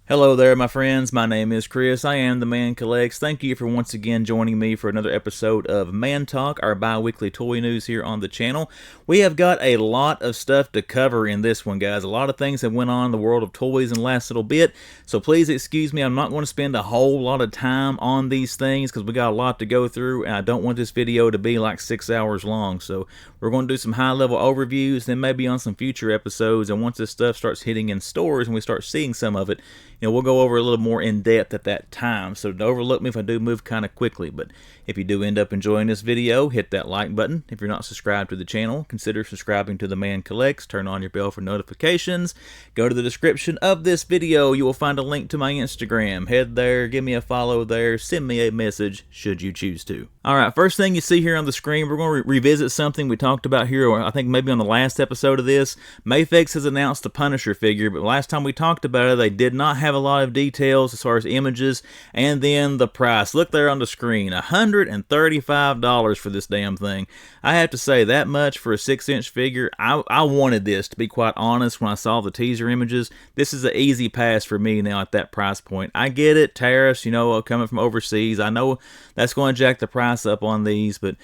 Hello there, my friends. My name is Chris. I am the Man Collects. Thank you for once again joining me for another episode of Man Talk, our bi-weekly toy news here on the channel. We have got a lot of stuff to cover in this one, guys. A lot of things that went on in the world of toys in the last little bit, so please excuse me. I'm not going to spend a whole lot of time on these things because we got a lot to go through, and I don't want this video to be like 6 hours long. So we're going to do some high-level overviews, then maybe on some future episodes, and once this stuff starts hitting in stores and we start seeing some of it, we'll go over a little more in depth at that time, so don't overlook me if I do move kind of quickly. But if you do end up enjoying this video, hit that like button. If you're not subscribed to the channel, consider subscribing to the Man Collects. Turn on your bell for notifications. Go to the description of this video. You will find a link to my Instagram. Head there, give me a follow there, send me a message should you choose to. Alright, first thing you see here on the screen, we're going to revisit something we talked about here, or I think maybe on the last episode of this. Mafex has announced the Punisher figure, but last time we talked about it, they did not have a lot of details as far as images, and then the price. Look there on the screen, $135 for this damn thing. I have to say, that much for a 6-inch figure. I wanted this, to be quite honest, when I saw the teaser images. This is an easy pass for me now at that price point. I get it, tariffs, coming from overseas. I know that's going to jack the price up on these, but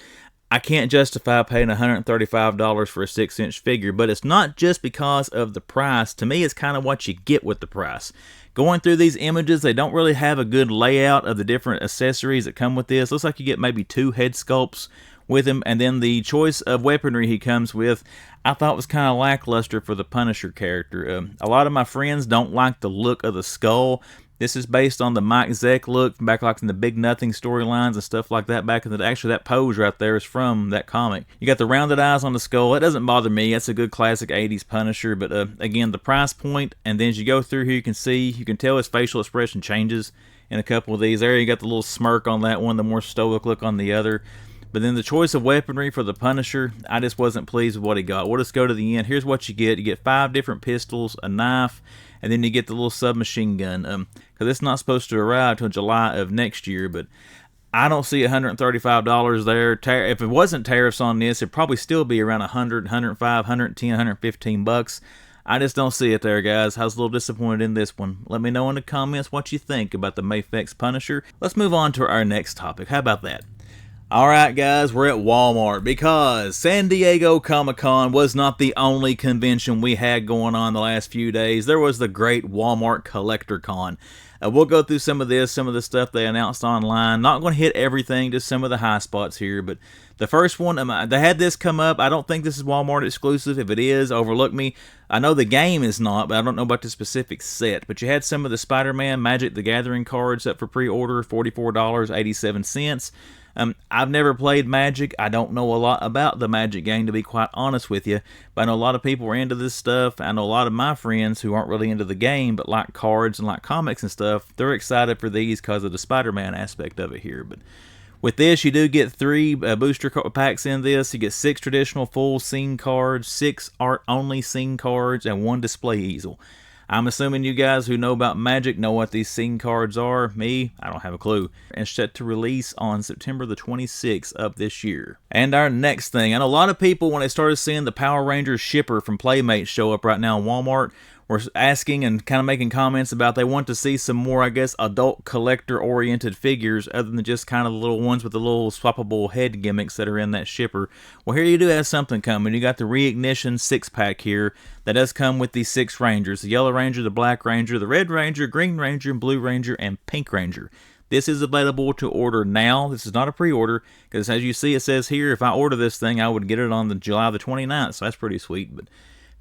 I can't justify paying $135 for a 6-inch figure. But it's not just because of the price. To me, it's kind of what you get with the price. Going through these images, they don't really have a good layout of the different accessories that come with this. Looks like you get maybe 2 head sculpts with him, and then the choice of weaponry he comes with, I thought was kind of lackluster for the Punisher character. A lot of my friends don't like the look of the skull. This is based on the Mike Zeck look back like in the Big Nothing storylines and stuff like that back in the day. Actually, that pose right there is from that comic. You got the rounded eyes on the skull. It doesn't bother me. That's a good classic 80s Punisher. But again, the price point, and then as you go through here, you can tell his facial expression changes in a couple of these. There you got the little smirk on that one, the more stoic look on the other. But then the choice of weaponry for the Punisher, I just wasn't pleased with what he got. We'll just go to the end. Here's what you get. You get 5 different pistols, a knife, and then you get the little submachine gun. Because it's not supposed to arrive until July of next year, but I don't see $135 there. If it wasn't tariffs on this, it'd probably still be around 100, 105, 110, 115 bucks. I just don't see it there, guys. I was a little disappointed in this one. Let me know in the comments what you think about the Mafex Punisher. Let's move on to our next topic. How about that? Alright guys, we're at Walmart because San Diego Comic-Con was not the only convention we had going on the last few days. There was the great Walmart Collector Con. We'll go through some of the stuff they announced online. Not going to hit everything, just some of the high spots here. But the first one, they had this come up. I don't think this is Walmart exclusive. If it is, overlook me. I know the game is not, but I don't know about the specific set. But you had some of the Spider-Man Magic the Gathering cards up for pre-order, $44.87. I've never played Magic. I don't know a lot about the Magic game, to be quite honest with you. But I know a lot of people are into this stuff. I know a lot of my friends who aren't really into the game, but like cards and like comics and stuff, they're excited for these because of the Spider-Man aspect of it here. But with this, you do get 3 booster packs in this. You get 6 traditional full scene cards, 6 art-only scene cards, and 1 display easel. I'm assuming you guys who know about Magic know what these scene cards are. Me, I don't have a clue. And set to release on September the 26th of this year. And our next thing, I know a lot of people, when they started seeing the Power Rangers shipper from Playmates show up right now in Walmart, were asking and kind of making comments about they want to see some more, I guess, adult collector-oriented figures other than just kind of the little ones with the little swappable head gimmicks that are in that shipper. Well, here you do have something coming. You got the Reignition 6-pack here that does come with these 6 Rangers. The Yellow Ranger, the Black Ranger, the Red Ranger, Green Ranger, Blue Ranger, and Pink Ranger. This is available to order now. This is not a pre-order, because as you see, it says here, if I order this thing, I would get it on July the 29th, so that's pretty sweet. But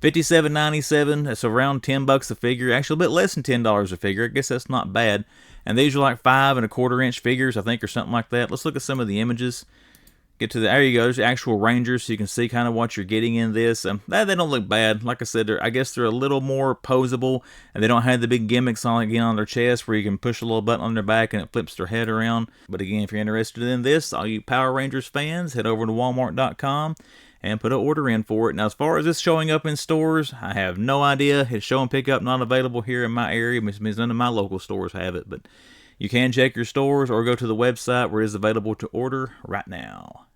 $57.97, that's around $10 a figure, actually a bit less than $10 a figure. I guess that's not bad. And these are like 5 1/4 inch figures, I think, or something like that. Let's look at some of the images. There you go, there's the actual Rangers, so you can see kind of what you're getting in this. They don't look bad. Like I said, I guess they're a little more posable, and they don't have the big gimmicks on their chest where you can push a little button on their back and it flips their head around. But again, if you're interested in this, all you Power Rangers fans, head over to walmart.com and put an order in for it. Now, as far as this showing up in stores, I have no idea. It's show and pick up not available here in my area. It means none of my local stores have it, but you can check your stores or go to the website where it is available to order right now.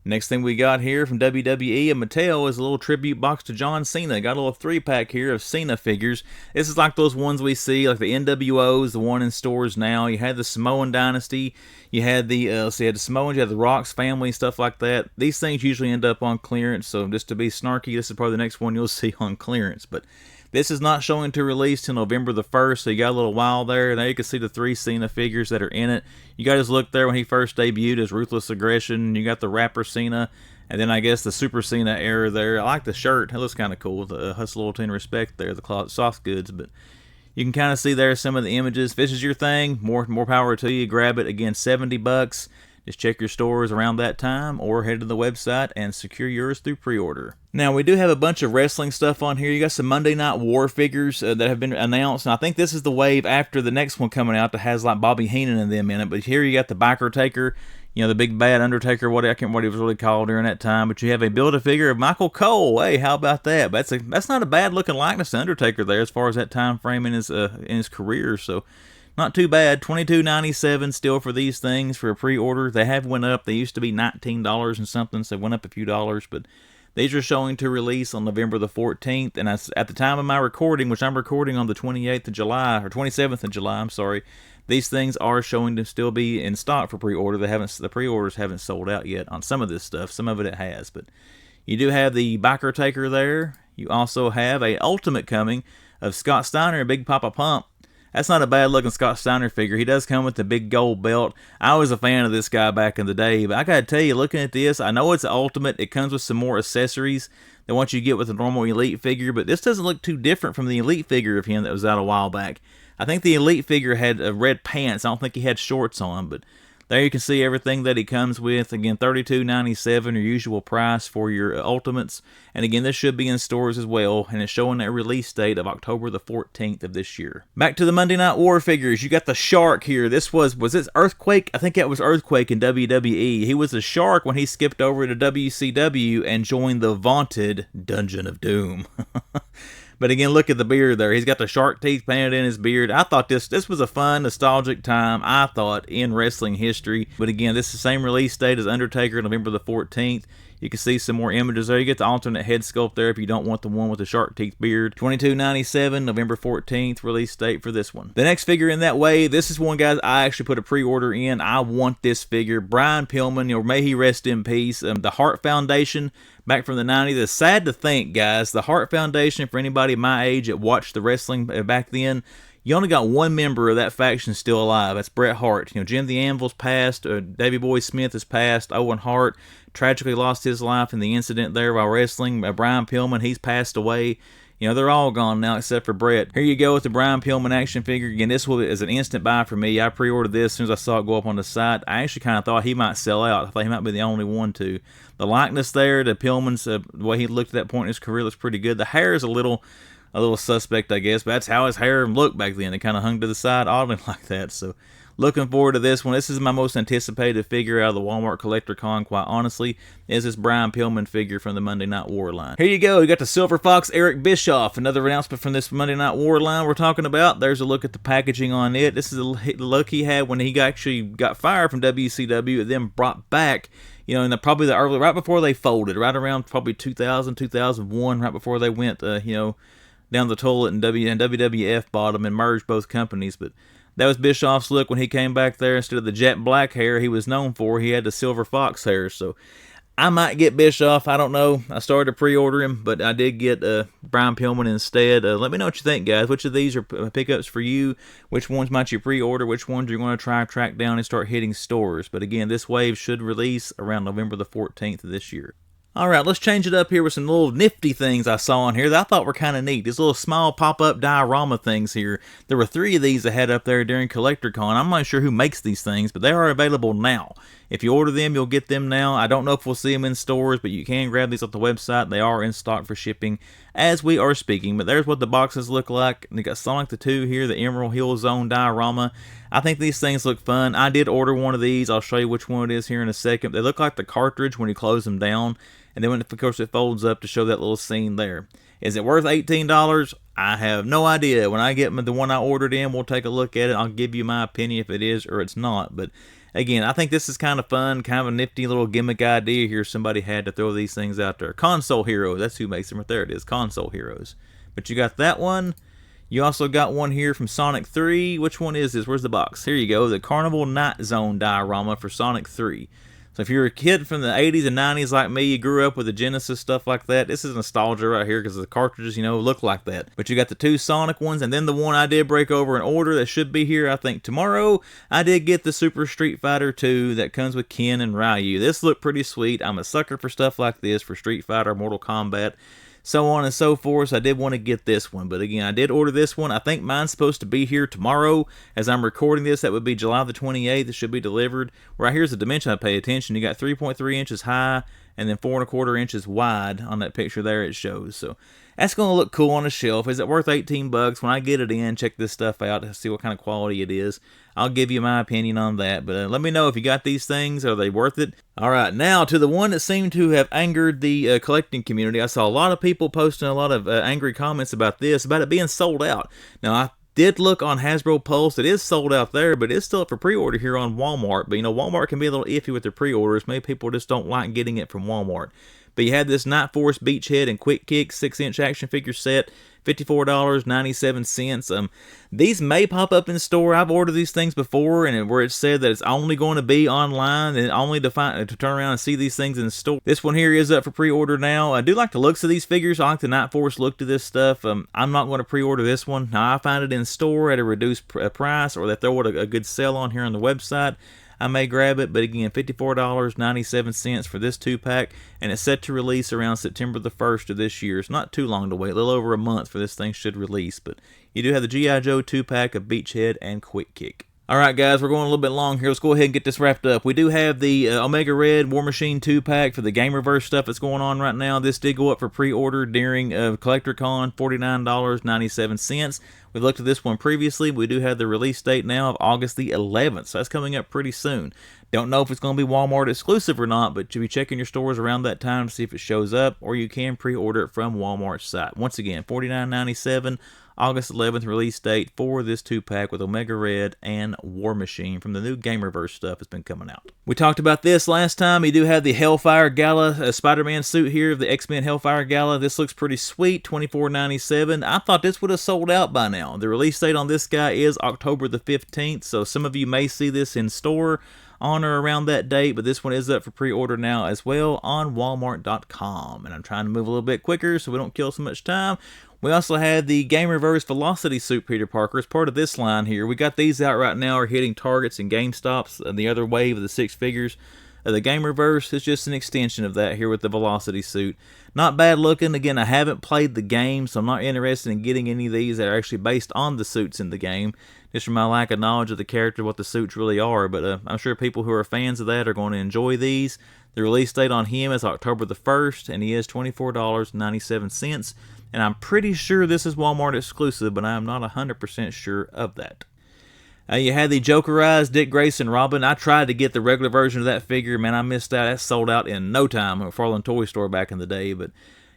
Next thing we got here from WWE and Mattel is a little tribute box to John Cena. Got a little 3-pack here of Cena figures. This is like those ones we see, like the NWOs, the one in stores now. You had the Samoan Dynasty. You had the you had the Samoans, you had the Rocks family, stuff like that. These things usually end up on clearance, so just to be snarky, this is probably the next one you'll see on clearance. But this is not showing to release till November the 1st, so you got a little while there. Now you can see the 3 Cena figures that are in it. You guys look there when he first debuted as Ruthless Aggression. You got the Rapper Cena, and then I guess the Super Cena era there. I like the shirt. It looks kind of cool. The Hustle, Loyalty, and Respect there, the Closet Soft Goods. But you can kind of see there some of the images. If this is your thing, more power to you. Grab it. Again, $70. Just check your stores around that time or head to the website and secure yours through pre-order. Now, we do have a bunch of wrestling stuff on here. You got some Monday Night War figures that have been announced. And I think this is the wave after the next one coming out that has like Bobby Heenan and them in it. But here you got the Biker Taker, you know, the big bad Undertaker, I can't remember what he was really called during that time. But you have a Build-A-Figure of Michael Cole. Hey, how about that? But that's not a bad looking likeness to Undertaker there as far as that time frame in his career. So not too bad. $22.97 still for these things for a pre-order. They have went up. They used to be $19 and something, so they went up a few dollars. But these are showing to release on November the 14th. And at the time of my recording, which I'm recording on the 28th of July, or 27th of July, I'm sorry, these things are showing to still be in stock for pre-order. The pre-orders haven't sold out yet on some of this stuff. Some of it has. But you do have the Biker Taker there. You also have a Ultimate coming of Scott Steiner and Big Papa Pump. That's not a bad looking Scott Steiner figure. He does come with the big gold belt. I was a fan of this guy back in the day, but I gotta tell you, looking at this, I know it's an Ultimate. It comes with some more accessories than what you get with a normal Elite figure, but this doesn't look too different from the Elite figure of him that was out a while back. I think the Elite figure had red pants. I don't think he had shorts on, but there you can see everything that he comes with. Again, $32.97, your usual price for your Ultimates. And again, this should be in stores as well, and it's showing a release date of October the 14th of this year. Back to the Monday Night War figures. You got the Shark here. This was this Earthquake? I think it was Earthquake in WWE. He was a Shark when he skipped over to WCW and joined the vaunted Dungeon of Doom. But again, look at the beard there. He's got the shark teeth painted in his beard. I thought this was a fun, nostalgic time, I thought, in wrestling history. But again, this is the same release date as Undertaker, November the 14th. You can see some more images there. You get the alternate head sculpt there if you don't want the one with the shark teeth beard. $22.97, November 14th, release date for this one. The next figure in that way, this is one, guys, I actually put a pre-order in. I want this figure. Brian Pillman, or may he rest in peace. The Hart Foundation, back from the 90s. It's sad to think, guys, the Hart Foundation, for anybody my age that watched the wrestling back then, you only got one member of that faction still alive. That's Bret Hart. You know, Jim the Anvil's passed. Davey Boy Smith has passed. Owen Hart tragically lost his life in the incident there while wrestling. Brian Pillman, he's passed away. You know, they're all gone now except for Bret. Here you go with the Brian Pillman action figure. Again, this is an instant buy for me. I pre-ordered this as soon as I saw it go up on the site. I actually kind of thought he might sell out. I thought he might be the only one to. The likeness there, the Pillman's, the way he looked at that point in his career looks pretty good. The hair is a little suspect, I guess, but that's how his hair looked back then. It kind of hung to the side oddly like that. So looking forward to this one. This is my most anticipated figure out of the Walmart Collector Con, quite honestly, is this Brian Pillman figure from the Monday Night War line. Here you go. You got the Silver Fox Eric Bischoff, another announcement from this Monday Night War line we're talking about. There's a look at the packaging on it. This is the look he had when he actually got fired from WCW and then brought back, you know, in probably the early, right before they folded, right around probably 2000, 2001, right before they went, you know, down the toilet and WWF bought them and merged both companies. But that was Bischoff's look when he came back there. Instead of the jet black hair he was known for, he had the Silver Fox hair. So I might get Bischoff. I don't know. I started to pre-order him, but I did get Brian Pillman instead. Let me know what you think, guys. Which of these are pickups for you? Which ones might you pre-order? Which ones are you going to try and track down and start hitting stores? But again, this wave should release around November the 14th of this year. Alright, let's change it up here with some little nifty things I saw on here that I thought were kind of neat. These little small pop-up diorama things here. There were 3 of these I had up there during CollectorCon. I'm not sure who makes these things, but they are available now. If you order them, you'll get them now. I don't know if we'll see them in stores, but you can grab these off the website. They are in stock for shipping as we are speaking. But there's what the boxes look like. They got Sonic the 2 here, the Emerald Hill Zone diorama. I think these things look fun. I did order one of these. I'll show you which one it is here in a second. They look like the cartridge when you close them down. And then, of course, it folds up to show that little scene there. Is it worth $18? I have no idea. When I get the one I ordered in, we'll take a look at it. I'll give you my opinion if it is or it's not. But again, I think this is kind of fun, kind of a nifty little gimmick idea here somebody had to throw these things out there. Console Heroes, that's who makes them right there. It is Console Heroes. But you got that one. You also got one here from Sonic 3. Which one is this? Where's the box? Here you go. The Carnival Night Zone diorama for Sonic 3. So if you're a kid from the 80s and 90s like me, you grew up with the Genesis stuff like that, this is nostalgia right here because the cartridges, you know, look like that. But you got the two Sonic ones, and then the one I did break over in order that should be here, I think, tomorrow. I did get the Super Street Fighter 2 that comes with Ken and Ryu. This looked pretty sweet. I'm a sucker for stuff like this, for Street Fighter, Mortal Kombat, so on and so forth. So I did want to get this one, but again, I did order this one. I think mine's supposed to be here tomorrow as I'm recording this. That would be July the 28th. It should be delivered. Right here's the dimension I pay attention. You got 3.3 inches high and then 4.25 inches wide on that picture there it shows. So that's going to look cool on a shelf. Is it worth 18 bucks? When I get it in, check this stuff out to see what kind of quality it is. I'll give you my opinion on that, but let me know if you got these things. Are they worth it? All right, now to the one that seemed to have angered the collecting community. I saw a lot of people posting a lot of angry comments about this, about it being sold out. Now, I did look on Hasbro Pulse. It is sold out there, but it's still up for pre-order here on Walmart. But, you know, Walmart can be a little iffy with their pre-orders. Maybe people just don't like getting it from Walmart. But you had this Night Force Beachhead and Quick Kick 6-inch action figure set, $54.97. These may pop up in store. I've ordered these things before, and where it said that it's only going to be online and only to turn around and see these things in the store. This one here is up for pre-order now. I do like the looks of these figures. I like the Night Force look to this stuff. I'm not going to pre-order this one. Now, I find it in store at a reduced price, or they throw it a good sale on here on the website, I may grab it. But again, $54.97 for this 2-pack, and it's set to release around September the 1st of this year. It's not too long to wait, a little over a month for this thing should release. But you do have the GIJoe 2-pack of Beachhead and Quick Kick. Alright guys, we're going a little bit long here. Let's go ahead and get this wrapped up. We do have the Omega Red War Machine 2-pack for the Gamerverse stuff that's going on right now. This did go up for pre-order during CollectorCon, $49.97. We've looked at this one previously. We do have the release date now of August the 11th, so that's coming up pretty soon. Don't know if it's going to be Walmart exclusive or not, but you'll be checking your stores around that time to see if it shows up, or you can pre-order it from Walmart's site. Once again, $49.97. August 11th release date for this 2-pack with Omega Red and War Machine from the new Gamerverse stuff that's been coming out. We talked about this last time. You do have the Hellfire Gala Spider-Man suit here of the X-Men Hellfire Gala. This looks pretty sweet, $24.97. I thought this would have sold out by now. The release date on this guy is October the 15th, so some of you may see this in store on or around that date, but this one is up for pre-order now as well on Walmart.com. And I'm trying to move a little bit quicker so we don't kill so much time. We also had the Gamerverse Velocity Suit Peter Parker as part of this line here. We got these out right now, are hitting Targets and GameStops, and the other wave of the 6 figures. The Gamerverse is just an extension of that here with the Velocity suit. Not bad looking. Again, I haven't played the game, so I'm not interested in getting any of these that are actually based on the suits in the game, just from my lack of knowledge of the character, what the suits really are. But I'm sure people who are fans of that are going to enjoy these. The release date on him is October the 1st, and he is $24.97. And I'm pretty sure this is Walmart exclusive, but I'm not 100% sure of that. You had the Jokerized Dick Grayson Robin. I tried to get the regular version of that figure. Man, I missed out. That sold out in no time at McFarlane Toys store back in the day. But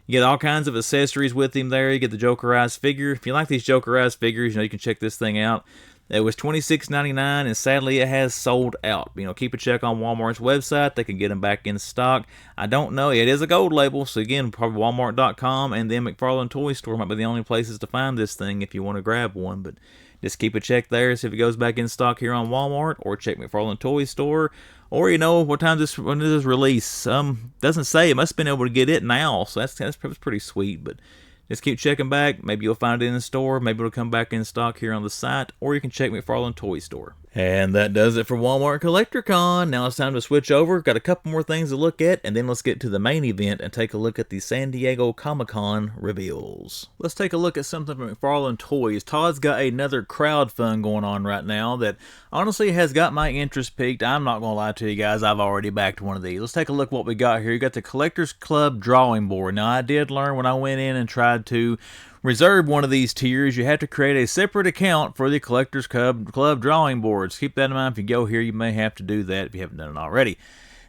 you get all kinds of accessories with him there. You get the Jokerized figure. If you like these Jokerized figures, you know, you can check this thing out. It was $26.99, and sadly it has sold out. You know, keep a check on Walmart's website. They can get them back in stock. I don't know. It is a gold label, so again, probably Walmart.com and then McFarlane Toys store might be the only places to find this thing if you want to grab one. But just keep a check there, see if it goes back in stock here on Walmart, or check McFarlane Toys store, or you know what time when does this release? Doesn't say. It must have been able to get it now, so that's pretty sweet. But just keep checking back. Maybe you'll find it in the store. Maybe it'll come back in stock here on the site, or you can check McFarlane Toys store. And that does it for Walmart CollectorCon. Now it's time to switch over. Got a couple more things to look at, and then let's get to the main event and take a look at the San Diego Comic-Con reveals. Let's take a look at something from McFarlane Toys. Todd's got another crowdfund going on right now that honestly has got my interest peaked. I'm not going to lie to you guys, I've already backed one of these. Let's take a look what we got here. You got the Collectors Club drawing board. Now I did learn when I went in and tried to reserve one of these tiers, you have to create a separate account for the Collectors Club drawing boards. Keep that in mind. If you go here, you may have to do that if you haven't done it already.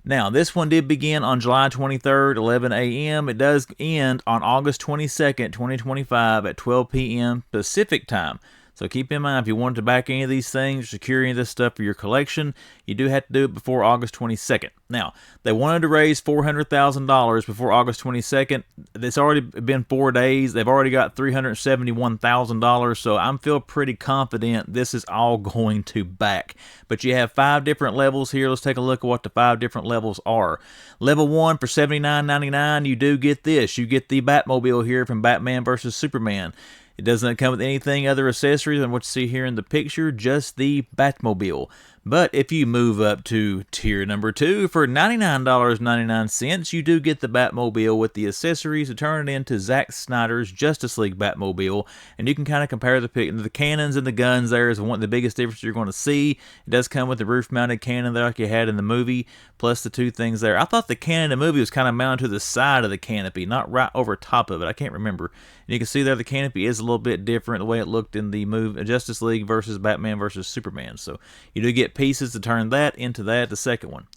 Now, this one did begin on July 23rd, 11 a.m. It does end on August 22nd, 2025 at 12 p.m. Pacific time. So keep in mind, if you wanted to back any of these things, secure any of this stuff for your collection, you do have to do it before August 22nd. Now, they wanted to raise $400,000 before August 22nd. It's already been 4 days. They've already got $371,000, so I'm feel pretty confident this is all going to back. But you have 5 different levels here. Let's take a look at what the 5 different levels are. Level 1 for $79.99, you do get this. You get the Batmobile here from Batman vs. Superman. It doesn't come with anything other accessories than what you see here in the picture, just the Batmobile. But if you move up to tier number 2 for $99.99, you do get the Batmobile with the accessories to turn it into Zack Snyder's Justice League Batmobile. And you can kind of compare the cannons and the guns there is one of the biggest difference you're going to see. It does come with the roof-mounted cannon there like you had in the movie, plus the 2 things there. I thought the cannon in the movie was kind of mounted to the side of the canopy, not right over top of it. I can't remember. And you can see there the canopy is a little bit different the way it looked in the movie Justice League versus Batman versus Superman. So you do get pieces to turn that into that, the second one.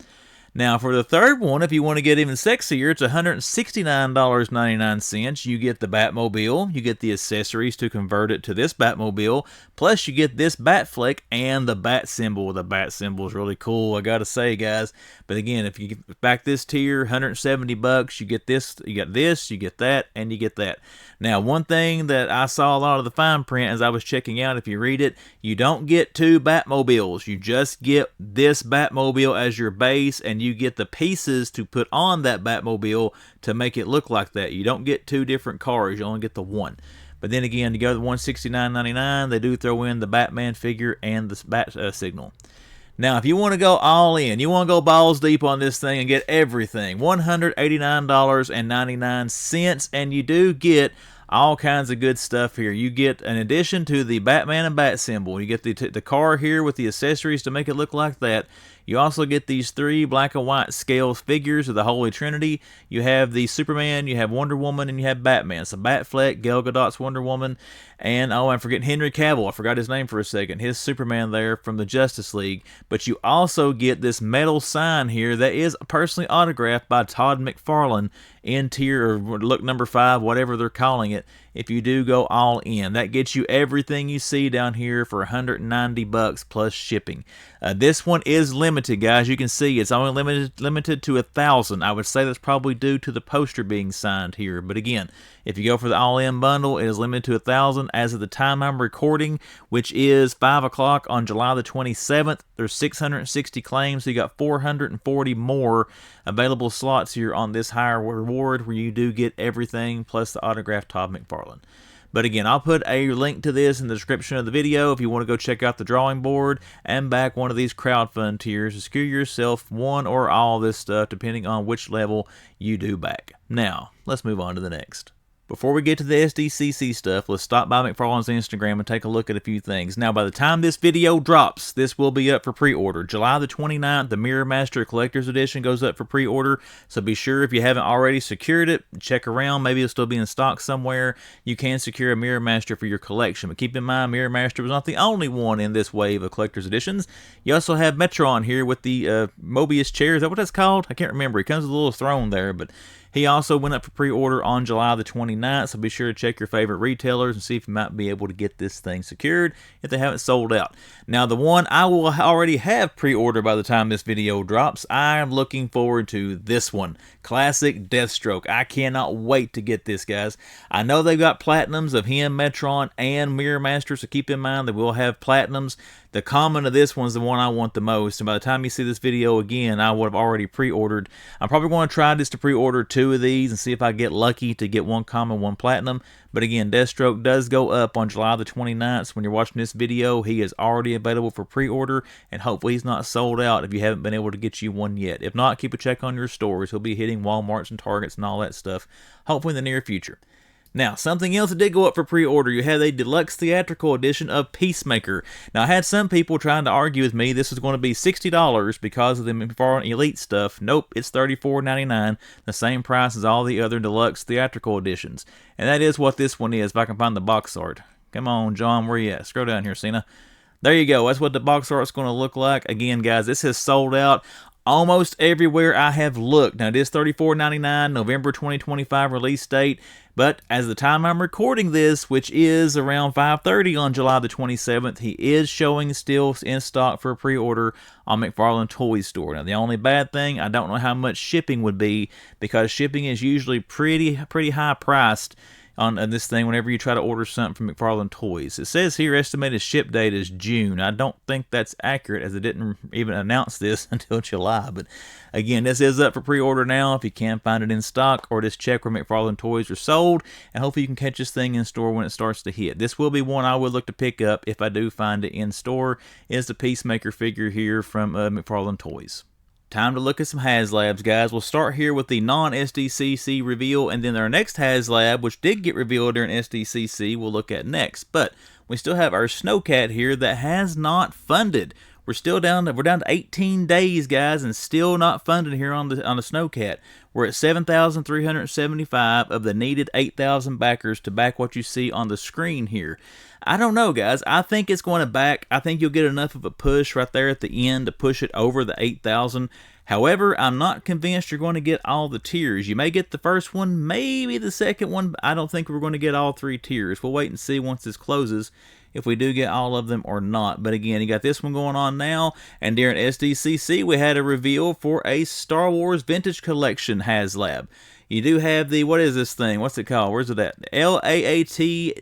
Now, for the third one, if you want to get even sexier, it's $169.99. You get the Batmobile, you get the accessories to convert it to this Batmobile, plus you get this Batfleck and the Bat symbol. The Bat symbol is really cool, I gotta say, guys. But again, if you back this tier, $170, you get this, you get this, you get that, and you get that. Now, one thing that I saw a lot of the fine print as I was checking out, if you read it, you don't get 2 Batmobiles. You just get this Batmobile as your base, and you get the pieces to put on that Batmobile to make it look like that. You don't get 2 different cars. You only get the one. But then again, you go to the $169.99, they do throw in the Batman figure and the Bat signal. Now, if you want to go all in, you want to go balls deep on this thing and get everything, $189.99, and you do get all kinds of good stuff here. You get, in addition to the Batman and Bat symbol, you get the car here with the accessories to make it look like that. You also get these 3 black and white scale figures of the Holy Trinity. You have the Superman, you have Wonder Woman, and you have Batman. So Batfleck, Gal Gadot's Wonder Woman, and oh, I'm forgetting Henry Cavill. I forgot his name for a second. His Superman there from the Justice League. But you also get this metal sign here that is personally autographed by Todd McFarlane in tier, or look number 5, whatever they're calling it, if you do go all in. That gets you everything you see down here for $190 plus shipping. This one is limited, guys. You can see it's only limited to 1,000. I would say that's probably due to the poster being signed here. But again, if you go for the all-in bundle, it is limited to 1,000 as of the time I'm recording, which is 5 o'clock on July the 27th. There's 660 claims, so you got 440 more available slots here on this higher reward where you do get everything plus the autographed Todd McFarlane. But again, I'll put a link to this in the description of the video if you want to go check out the drawing board and back one of these crowdfund tiers to secure yourself one or all of this stuff depending on which level you do back. Now, let's move on to the next. Before we get to the SDCC stuff, let's stop by McFarlane's Instagram and take a look at a few things. Now, by the time this video drops, this will be up for pre-order. July the 29th, the Mirror Master Collector's Edition goes up for pre-order, so be sure if you haven't already secured it, check around. Maybe it'll still be in stock somewhere. You can secure a Mirror Master for your collection, but keep in mind, Mirror Master was not the only one in this wave of Collector's Editions. You also have Metron here with the Mobius chair. Is that what that's called? I can't remember. He comes with a little throne there, but he also went up for pre-order on July the 29th, so be sure to check your favorite retailers and see if you might be able to get this thing secured if they haven't sold out. Now, the one I will already have pre-ordered by the time this video drops, I am looking forward to this one. Classic Deathstroke. I cannot wait to get this, guys. I know they've got platinums of him, Metron, and Mirror Master, so keep in mind they will have platinums. The common of this one's the one I want the most, and by the time you see this video again, I would have already pre-ordered. I'm probably going to try just to pre-order 2 of these and see if I get lucky to get one common, one platinum. But again, Deathstroke does go up on July the 29th, so when you're watching this video, he is already available for pre-order, and hopefully he's not sold out if you haven't been able to get you one yet. If not, keep a check on your stores. He'll be hitting Walmarts and Targets and all that stuff, hopefully in the near future. Now, something else that did go up for pre-order, you had a deluxe theatrical edition of Peacemaker. Now, I had some people trying to argue with me this was going to be $60 because of the McFarlane Elite stuff. Nope, it's $34.99, the same price as all the other deluxe theatrical editions. And that is what this one is, if I can find the box art. Come on, John, where you at? Scroll down here, Cena. There you go. That's what the box art's going to look like. Again, guys, this has sold out. almost everywhere I have looked. Now, it is $34.99, November 2025 release date, but as the time I'm recording this, which is around 5:30 on July the 27th, he is showing still in stock for pre-order on McFarlane Toys store. Now, the only bad thing, I don't know how much shipping would be, because shipping is usually pretty high priced on this thing whenever you try to order something from McFarlane Toys. It says here estimated ship date is June. I don't think that's accurate, as it didn't even announce this until July. But again, this is up for pre-order now if you can find it in stock, or just check where McFarlane Toys are sold, and hopefully you can catch this thing in store when it starts to hit. This will be one I would look to pick up if I do find it in store, is the Peacemaker figure here from McFarlane Toys. Time to look at some HasLabs, guys. We'll start here with the non-SDCC reveal, and then our next HasLab, which did get revealed during SDCC, we'll look at next. But we still have our Snowcat here that has not funded. We're down to 18 days, guys, and still not funded here on the Snowcat. We're at 7,375 of the needed 8,000 backers to back what you see on the screen here. I don't know, guys. I think it's going to back. I think you'll get enough of a push right there at the end to push it over the 8,000. However, I'm not convinced you're going to get all the tiers. You may get the first one, maybe the second one, but I don't think we're going to get all 3 tiers. We'll wait and see once this closes if we do get all of them or not. But again, you got this one going on now, and during SDCC we had a reveal for a Star Wars Vintage Collection HasLab. You do have the, what is this thing? What's it called? Where's it at? LAAT/I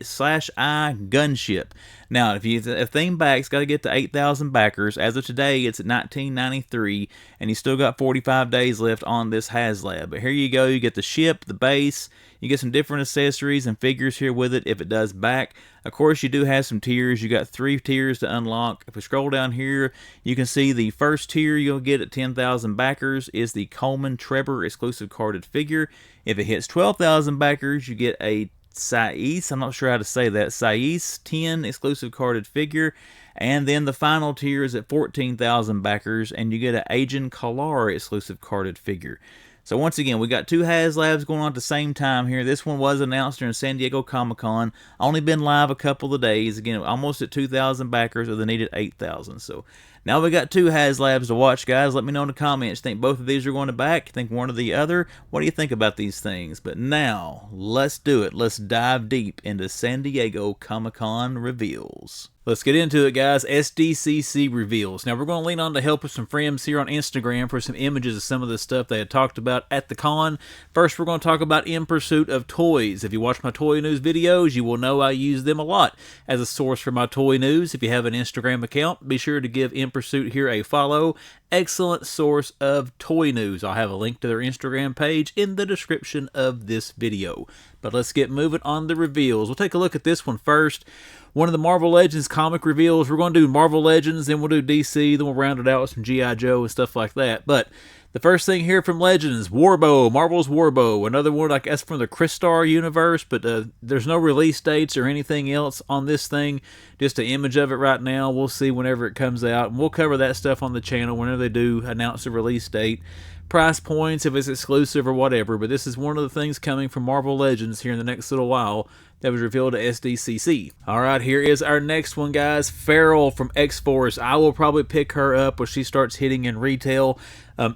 gunship. Now, if thing back's got to get to 8,000 backers, as of today, it's at 1993, and you still got 45 days left on this HasLab. But here you go. You get the ship, the base. You get some different accessories and figures here with it if it does back. Of course, you do have some tiers. You got 3 tiers to unlock. If we scroll down here, you can see the first tier you'll get at 10,000 backers is the Coleman Trevor exclusive carded figure. If it hits 12,000 backers, you get a Sais, I'm not sure how to say that, Sais 10 exclusive carded figure. And then the final tier is at 14,000 backers, and you get an Agent Kalar exclusive carded figure. So once again, we got 2 HasLabs going on at the same time here. This one was announced during San Diego Comic-Con. Only been live a couple of days. Again, almost at 2,000 backers of the needed 8,000. So now we got 2 HasLabs to watch, guys. Let me know in the comments. Think both of these are going to back? Think one or the other? What do you think about these things? But now, let's do it. Let's dive deep into San Diego Comic-Con reveals. Let's get into it, guys. SDCC reveals. Now, we're going to lean on the help of some friends here on Instagram for some images of some of the stuff they had talked about at the con. First, we're going to talk about In Pursuit of Toys. If you watch my toy news videos, you will know I use them a lot as a source for my toy news. If you have an Instagram account, be sure to give In Pursuit here a follow. Excellent source of toy news. I'll have a link to their Instagram page in the description of this video. But let's get moving on the reveals. We'll take a look at this one first. One of the Marvel Legends comic reveals. We're going to do Marvel Legends, then we'll do DC, then we'll round it out with some GIJoe and stuff like that. But the first thing here from Legends, Warbow, Marvel's Warbow. Another one, I guess, from the Crystar universe, but there's no release dates or anything else on this thing. Just an image of it right now. We'll see whenever it comes out, and we'll cover that stuff on the channel whenever they do announce a release date. Price points, if it's exclusive or whatever, but this is one of the things coming from Marvel Legends here in the next little while that was revealed at SDCC. Alright, here is our next one, guys. Feral from X-Force. I will probably pick her up when she starts hitting in retail.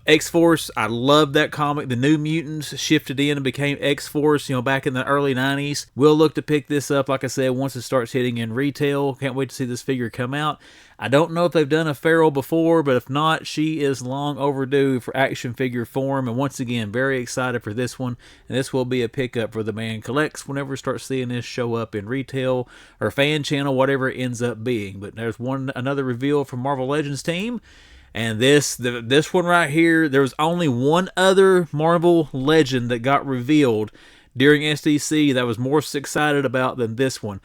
X-Force, I love that comic. The New Mutants shifted in and became X-Force, back in the early 90s. We'll look to pick this up, like I said, once it starts hitting in retail. Can't wait to see this figure come out. I don't know if they've done a Feral before, but if not, she is long overdue for action figure form. And once again, very excited for this one. And this will be a pickup for the Man Collects whenever we start seeing this show up in retail or fan channel, whatever it ends up being. But there's another reveal from Marvel Legends team. And this one right here, there was only one other Marvel Legend that got revealed during SDC that I was more excited about than this one.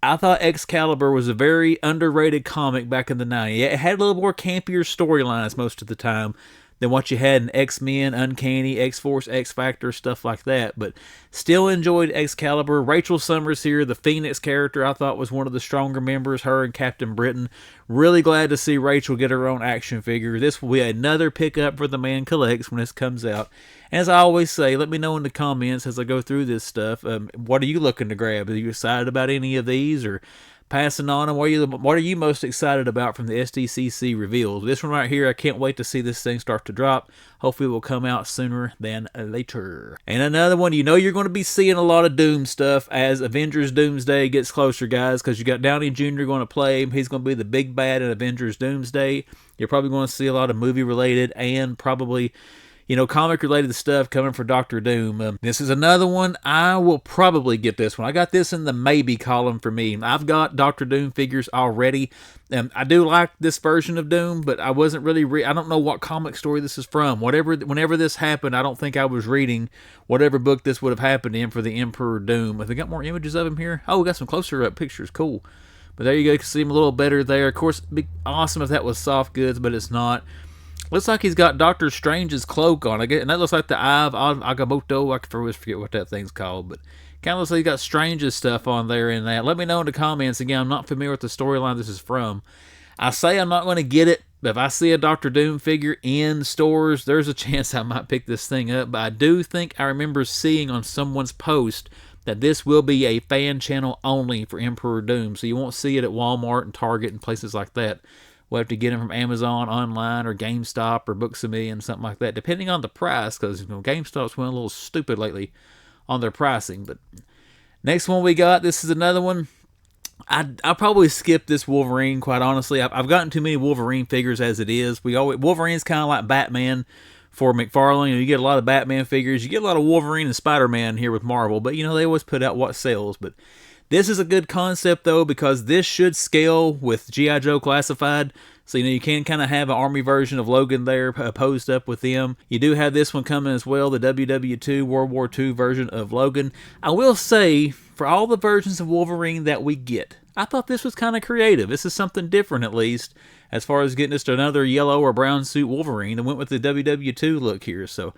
I thought Excalibur was a very underrated comic back in the 90s. It had a little more campier storylines most of the time than what you had in X-Men, Uncanny, X-Force, X-Factor, stuff like that. But still enjoyed Excalibur. Rachel Summers here, the Phoenix character, I thought was one of the stronger members, her and Captain Britain. Really glad to see Rachel get her own action figure. This will be another pickup for the Man Collects when this comes out. And as I always say, let me know in the comments as I go through this stuff. What are you looking to grab? Are you excited about any of these? Or passing on them. What are you most excited about from the SDCC reveals? This one right here, I can't wait to see this thing start to drop. Hopefully it will come out sooner than later. And another one, you know you're going to be seeing a lot of Doom stuff as Avengers Doomsday gets closer, guys, because you got Downey Jr. going to play him. He's going to be the big bad in Avengers Doomsday. You're probably going to see a lot of movie-related and probably, you know, comic-related stuff coming for Dr. Doom. This is another one. I will probably get this one. I got this in the maybe column for me. I've got Dr. Doom figures already. I do like this version of Doom, but I wasn't really I don't know what comic story this is from. Whenever this happened, I don't think I was reading whatever book this would have happened in for the Emperor Doom. Have we got more images of him here? Oh, we got some closer-up pictures. Cool. But there you go. You can see him a little better there. Of course, it'd be awesome if that was soft goods, but it's not. Looks like he's got Doctor Strange's cloak on, and that looks like the Eye of Agamotto. I always forget what that thing's called, but kind of looks like he's got Strange's stuff on there in that. Let me know in the comments. Again, I'm not familiar with the storyline this is from. I say I'm not going to get it, but if I see a Doctor Doom figure in stores, there's a chance I might pick this thing up. But I do think I remember seeing on someone's post that this will be a fan channel only for Emperor Doom, so you won't see it at Walmart and Target and places like that. We'll have to get them from Amazon online or GameStop or Books A Million, something like that, depending on the price, because GameStop's went a little stupid lately on their pricing. But next one we got, this is another one. I'll probably skip this Wolverine, quite honestly. I've gotten too many Wolverine figures as it is. Wolverine's kind of like Batman for McFarlane. You get a lot of Batman figures. You get a lot of Wolverine and Spider-Man here with Marvel, but they always put out what sells. But this is a good concept, though, because this should scale with GIJoe Classified. So, you can kind of have an army version of Logan there posed up with them. You do have this one coming as well, the WW2 World War II version of Logan. I will say, for all the versions of Wolverine that we get, I thought this was kind of creative. This is something different, at least, as far as getting us to another yellow or brown suit Wolverine, and went with the WW2 look here. So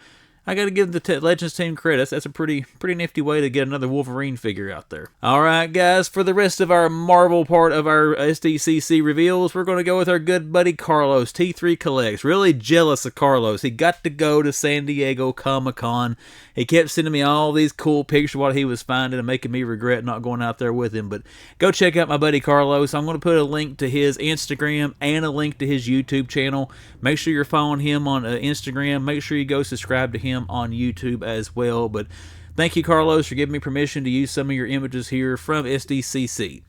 I got to give the Legends team credit. That's a pretty nifty way to get another Wolverine figure out there. All right, guys, for the rest of our Marvel part of our SDCC reveals, we're going to go with our good buddy Carlos, T3 Collects. Really jealous of Carlos. He got to go to San Diego Comic-Con. He kept sending me all these cool pictures of what he was finding and making me regret not going out there with him. But go check out my buddy Carlos. I'm going to put a link to his Instagram and a link to his YouTube channel. Make sure you're following him on Instagram. Make sure you go subscribe to him on YouTube as well. But thank you, Carlos, for giving me permission to use some of your images here from SDCC.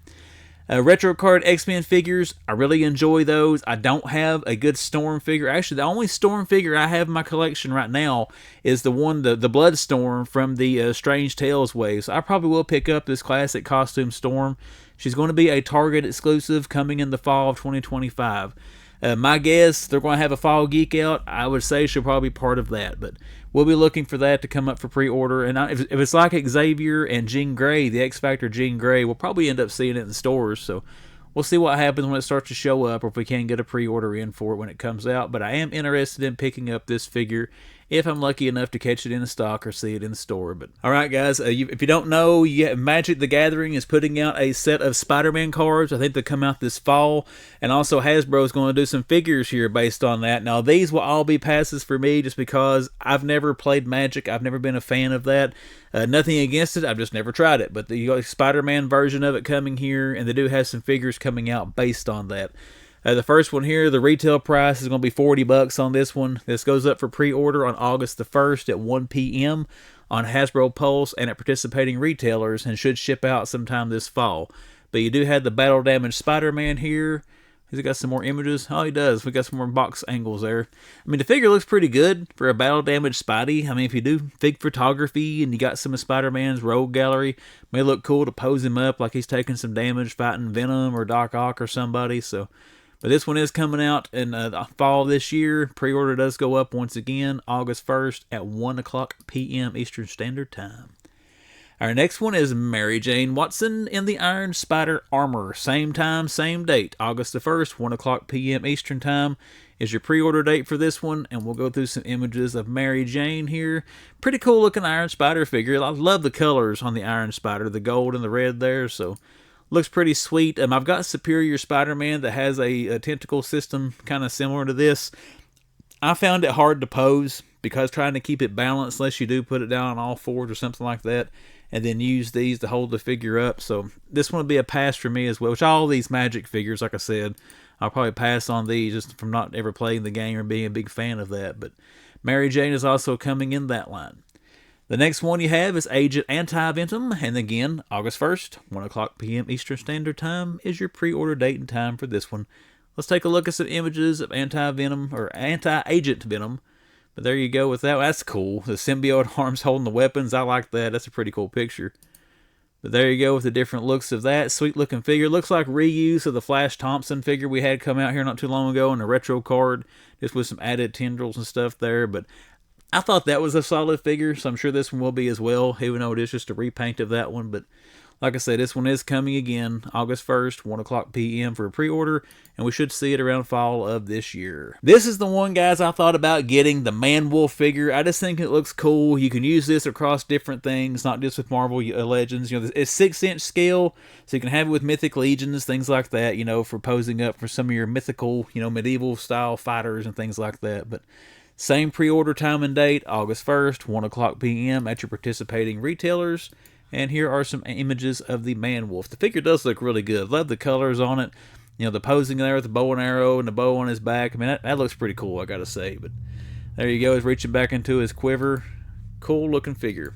Retro card X-Men figures, I really enjoy those. I don't have a good Storm figure. Actually, the only Storm figure I have in my collection right now is the one, the Bloodstorm from the Strange Tales wave. So I probably will pick up this classic costume Storm. She's going to be a Target exclusive coming in the fall of 2025. My guess, they're going to have a fall geek out. I would say she'll probably be part of that, but we'll be looking for that to come up for pre-order. And if it's like Xavier and Jean Grey, the X-Factor Jean Grey, we'll probably end up seeing it in the stores. So we'll see what happens when it starts to show up, or if we can get a pre-order in for it when it comes out. But I am interested in picking up this figure if I'm lucky enough to catch it in a stock or see it in the store. But all right, guys, if you don't know, Magic the Gathering is putting out a set of Spider-Man cards. I think they come out this fall, and also Hasbro is going to do some figures here based on that. Now, these will all be passes for me just because I've never played Magic. I've never been a fan of that. Nothing against it. I've just never tried it. But you got a Spider-Man version of it coming here, and they do have some figures coming out based on that. The first one here, the retail price is going to be $40 on this one. This goes up for pre-order on August the 1st at 1 p.m. on Hasbro Pulse and at participating retailers, and should ship out sometime this fall. But you do have the Battle Damage Spider-Man here. He's got some more images. Oh, he does. We got some more box angles there. I mean, the figure looks pretty good for a Battle Damage Spidey. I mean, if you do fig photography and you got some of Spider-Man's rogue gallery, it may look cool to pose him up like he's taking some damage fighting Venom or Doc Ock or somebody. So, but this one is coming out in the fall of this year. Pre-order does go up once again August 1st at 1 o'clock p.m. Eastern Standard Time. Our next one is Mary Jane Watson in the Iron Spider armor. Same time, same date. August the 1st, 1 o'clock p.m. Eastern Time is your pre-order date for this one. And we'll go through some images of Mary Jane here. Pretty cool looking Iron Spider figure. I love the colors on the Iron Spider. The gold and the red there. So looks pretty sweet. I've got Superior Spider-Man that has a tentacle system kind of similar to this. I found it hard to pose because trying to keep it balanced, unless you do put it down on all fours or something like that, and then use these to hold the figure up. So this one will be a pass for me as well, which all these Magic figures, like I said, I'll probably pass on these just from not ever playing the game or being a big fan of that. But Mary Jane is also coming in that line. The next one you have is Agent Anti-Venom, and again, August 1st, 1 o'clock p.m. Eastern Standard Time is your pre-order date and time for this one. Let's take a look at some images of Anti-Venom, or Anti-Agent Venom. But there you go with that. That's cool. The symbiote arms holding the weapons. I like that. That's a pretty cool picture. But there you go with the different looks of that. Sweet looking figure. Looks like reuse of the Flash Thompson figure we had come out here not too long ago in a retro card. Just with some added tendrils and stuff there. But I thought that was a solid figure, so I'm sure this one will be as well, even though it is just a repaint of that one. But like I said, this one is coming again August 1st, 1 o'clock p.m. for a pre-order, and we should see it around fall of this year. This is the one, guys, I thought about getting, the Man-Wolf figure. I just think it looks cool. You can use this across different things, not just with Marvel Legends. You know, it's 6-inch scale, so you can have it with Mythic Legions, things like that, you know, for posing up for some of your mythical, you know, medieval-style fighters and things like that. But same pre-order time and date, August 1st, 1 o'clock p.m. at your participating retailers. And here are some images of the Man-Wolf. The figure does look really good. Love the colors on it. You know, the posing there with the bow and arrow and the bow on his back. I mean, that looks pretty cool, I gotta say. But there you go. He's reaching back into his quiver. Cool looking figure.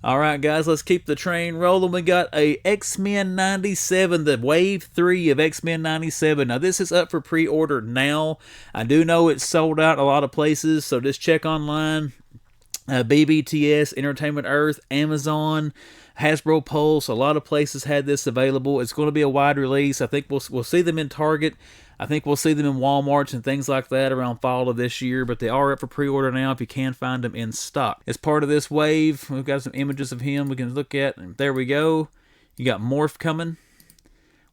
Alright, guys, let's keep the train rolling. We got a X-Men 97, the Wave 3 of X-Men 97. Now, this is up for pre-order now. I do know it's sold out a lot of places, so just check online. BBTS, Entertainment Earth, Amazon, Hasbro Pulse, a lot of places had this available. It's going to be a wide release. I think we'll see them in Target. I think we'll see them in Walmarts and things like that around fall of this year, but they are up for pre-order now if you can find them in stock. As part of this wave, we've got some images of him we can look at, and there we go. You got Morph coming.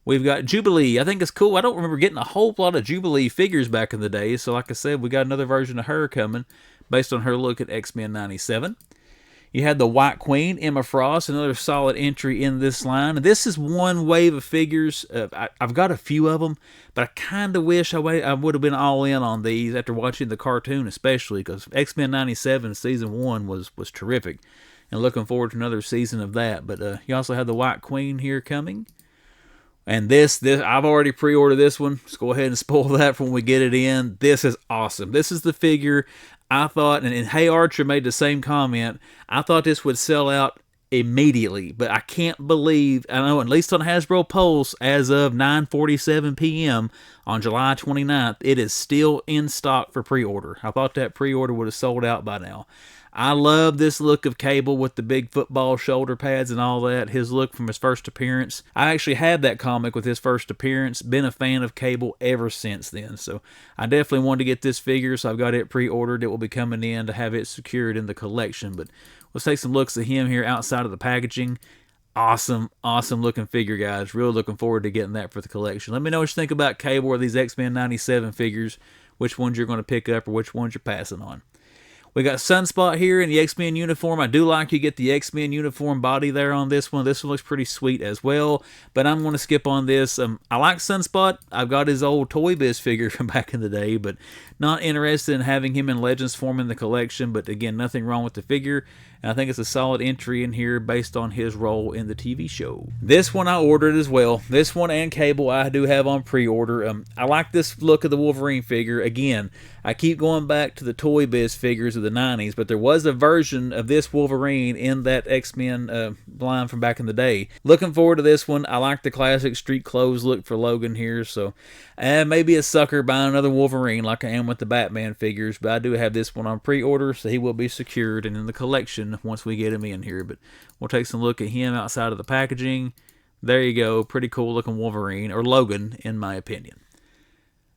We've got Jubilee. I think it's cool. I don't remember getting a whole lot of Jubilee figures back in the day, so like I said, we got another version of her coming based on her look at X-Men 97. You had the White Queen, Emma Frost, another solid entry in this line. This is one wave of figures. I've got a few of them, but I kind of wish I would have been all in on these after watching the cartoon, especially because X-Men 97 Season 1 was terrific. And looking forward to another season of that. But you also have the White Queen here coming. And this I've already pre-ordered this one. Let's go ahead and spoil that when we get it in. This is awesome. This is the figure I thought, and Hey Archer made the same comment, I thought this would sell out immediately, but I can't believe, I know at least on Hasbro Pulse, as of 9:47 p.m. on July 29th, it is still in stock for pre-order. I thought that pre-order would have sold out by now. I love this look of Cable with the big football shoulder pads and all that. His look from his first appearance. I actually had that comic with his first appearance. Been a fan of Cable ever since then. So I definitely wanted to get this figure, so I've got it pre-ordered. It will be coming in to have it secured in the collection. But let's take some looks at him here outside of the packaging. Awesome, awesome looking figure, guys. Really looking forward to getting that for the collection. Let me know what you think about Cable or these X-Men 97 figures. Which ones you're going to pick up or which ones you're passing on. We got Sunspot here in the X-Men uniform. I do like you get the X-Men uniform body there on this one. This one looks pretty sweet as well, but I'm going to skip on this. I like Sunspot. I've got his old Toy Biz figure from back in the day, but not interested in having him in Legends form in the collection. But again, nothing wrong with the figure, and I think it's a solid entry in here based on his role in the TV show. This one I ordered as well. This one and Cable I do have on pre-order. I like this look of the Wolverine figure. Again, I keep going back to the Toy Biz figures of the 90s, but there was a version of this Wolverine in that X-Men line from back in the day. Looking forward to this one. I like the classic street clothes look for Logan here, so maybe a sucker buying another Wolverine like I am with the Batman figures, but I do have this one on pre-order, so he will be secured and in the collection once we get him in here. But we'll take some look at him outside of the packaging. There you go. Pretty cool looking Wolverine, or Logan in my opinion.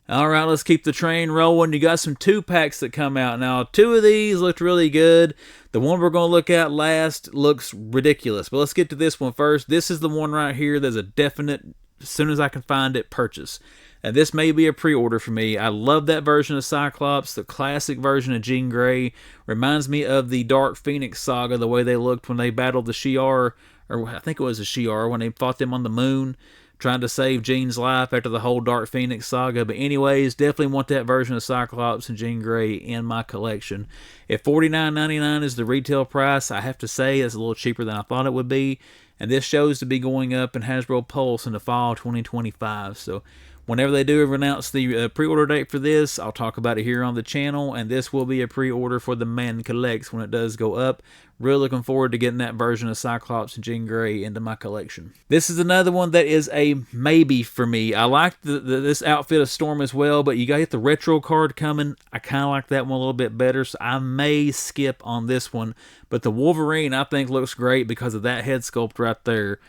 Alright, let's keep the train rolling. You got some 2-packs that come out. Now, 2 of these looked really good. The one we're going to look at last looks ridiculous. But let's get to this one first. This is the one right here. There's a definite, as soon as I can find it, purchase. And this may be a pre-order for me. I love that version of Cyclops. The classic version of Jean Grey. Reminds me of the Dark Phoenix saga, the way they looked when they battled the Shi'ar. Or I think it was the Shi'ar when they fought them on the moon. trying to save Jean's life after the whole Dark Phoenix saga. But anyways, definitely want that version of Cyclops and Jean Grey in my collection. If $49.99 is the retail price, I have to say it's a little cheaper than I thought it would be. And this shows to be going up in Hasbro Pulse in the fall 2025. So whenever they do announce the pre-order date for this, I'll talk about it here on the channel. And this will be a pre-order for the Man Collects when it does go up. Really looking forward to getting that version of Cyclops and Jean Grey into my collection. This is another one that is a maybe for me. I like this outfit of Storm as well, but you got to get the retro card coming. I kind of like that one a little bit better, so I may skip on this one. But the Wolverine, I think, looks great because of that head sculpt right there.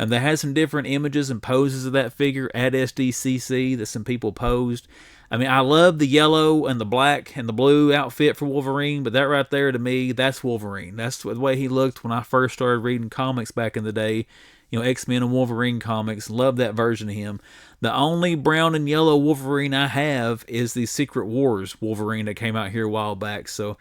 And they had some different images and poses of that figure at SDCC that some people posed. I mean, I love the yellow and the black and the blue outfit for Wolverine, but that right there, to me, that's Wolverine. That's the way he looked when I first started reading comics back in the day. You know, X-Men and Wolverine comics. Love that version of him. The only brown and yellow Wolverine I have is the Secret Wars Wolverine that came out here a while back. So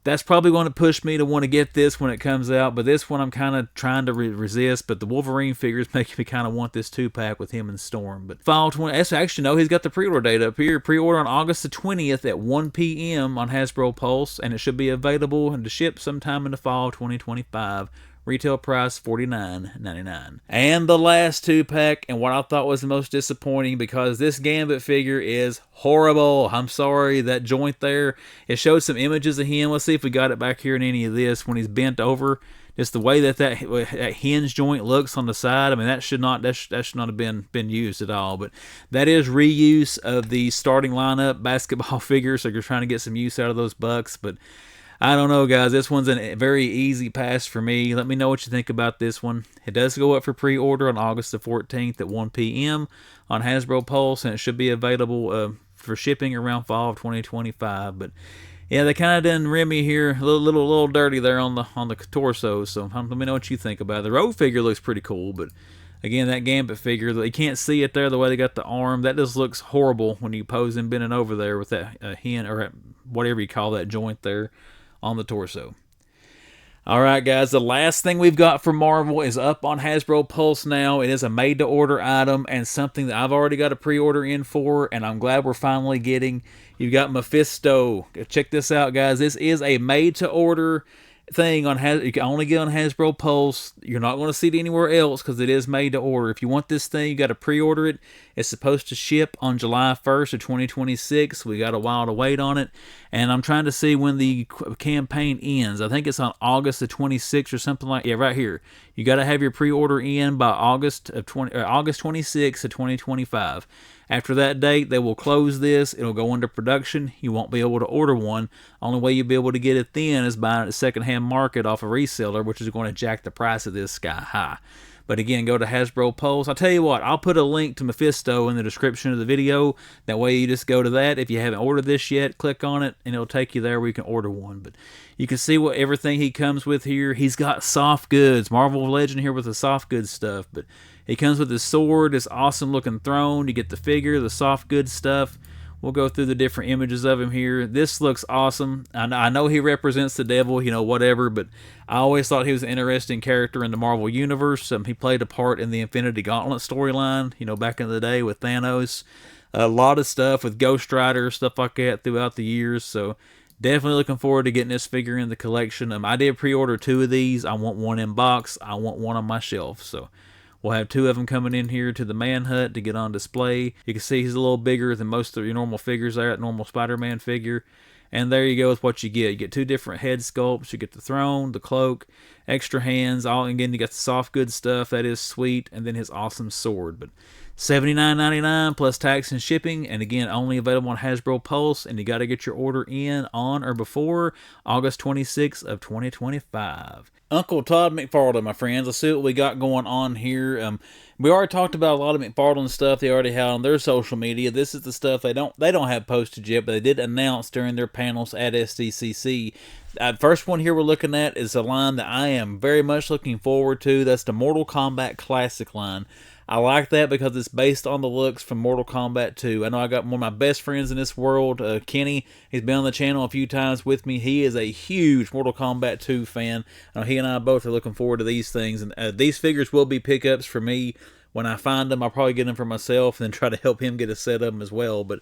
that's probably going to push me to want to get this when it comes out, but this one I'm kind of trying to resist. But the Wolverine figures make me kind of want this 2-pack with him and Storm. But fall 20, actually no, he's got the pre-order date up here. Pre-order on August the 20th at 1 p.m. on Hasbro Pulse, and it should be available and to ship sometime in the fall 2025. Retail price $49.99. And the last 2-pack, and what I thought was the most disappointing, because this Gambit figure is horrible. I'm sorry, that joint there, it showed some images of him. Let's see if we got it back here in any of this when he's bent over. Just the way that hinge joint looks on the side. I mean, that should not have been used at all. But that is reuse of the starting lineup basketball figures, so you're trying to get some use out of those bucks. But I don't know, guys. This one's a very easy pass for me. Let me know what you think about this one. It does go up for pre-order on August the 14th at 1 p.m. on Hasbro Pulse, and it should be available for shipping around fall of 2025. But yeah, they kind of done rim me here a little dirty there on the torso. So let me know what you think about it. The Rogue figure looks pretty cool, but again, that Gambit figure, you can't see it there the way they got the arm. That just looks horrible when you pose him bending over there with that hin, or whatever you call that joint there on the torso. Alright guys, the last thing we've got for Marvel is up on Hasbro Pulse now. It is a made-to-order item and something that I've already got a pre-order in for, and I'm glad we're finally getting. You've got Mephisto. Check this out, guys. This is a made-to-order thing on you can only get on Hasbro Pulse. You're not going to see it anywhere else because it is made to order. If you want this thing, you got to pre-order it. It's supposed to ship on July 1st of 2026. We got a while to wait on it, and I'm trying to see when the campaign ends. I think it's on August the 26th or something like. Yeah, right here. You got to have your pre-order in by August 26th of 2025. After that date, they will close this. It'll go into production. You won't be able to order one. Only way you'll be able to get it then is buying it at the secondhand market off a reseller, which is going to jack the price of this sky high. But again, go to Hasbro Pulse. I'll tell you what, I'll put a link to Mephisto in the description of the video. That way you just go to that. If you haven't ordered this yet, click on it, and it'll take you there where you can order one. But you can see what everything he comes with here. He's got soft goods. Marvel Legend here with the soft goods stuff. But he comes with his sword, this awesome looking throne. You get the figure, the soft goods stuff. We'll go through the different images of him here. This looks awesome. I know he represents the devil, you know, whatever, but I always thought he was an interesting character in the Marvel Universe. He played a part in the Infinity Gauntlet storyline, you know, back in the day with Thanos. A lot of stuff with Ghost Rider, stuff like that throughout the years. So definitely looking forward to getting this figure in the collection. I did pre-order 2 of these. I want one in box. I want one on my shelf. So we'll have 2 of them coming in here to the Man Hut to get on display. You can see he's a little bigger than most of your normal figures there, that normal Spider-Man figure. And there you go with what you get. You get 2 different head sculpts. You get the throne, the cloak, extra hands. Again, you got the soft good stuff. That is sweet. And then his awesome sword. But $79.99 plus tax and shipping. And again, only available on Hasbro Pulse. And you got to get your order in on or before August 26th of 2025. Uncle Todd McFarlane, my friends. Let's see what we got going on here. We already talked about a lot of McFarlane stuff they already had on their social media. This is the stuff they don't have posted yet, but they did announce during their panels at SDCC. First one here we're looking at is a line that I am very much looking forward to. That's the Mortal Kombat Classic line. I like that because it's based on the looks from Mortal Kombat 2. I know I got one of my best friends in this world, Kenny. He's been on the channel a few times with me. He is a huge Mortal Kombat 2 fan. He and I both are looking forward to these things. And these figures will be pickups for me when I find them, I'll probably get them for myself and then try to help him get a set of them as well. But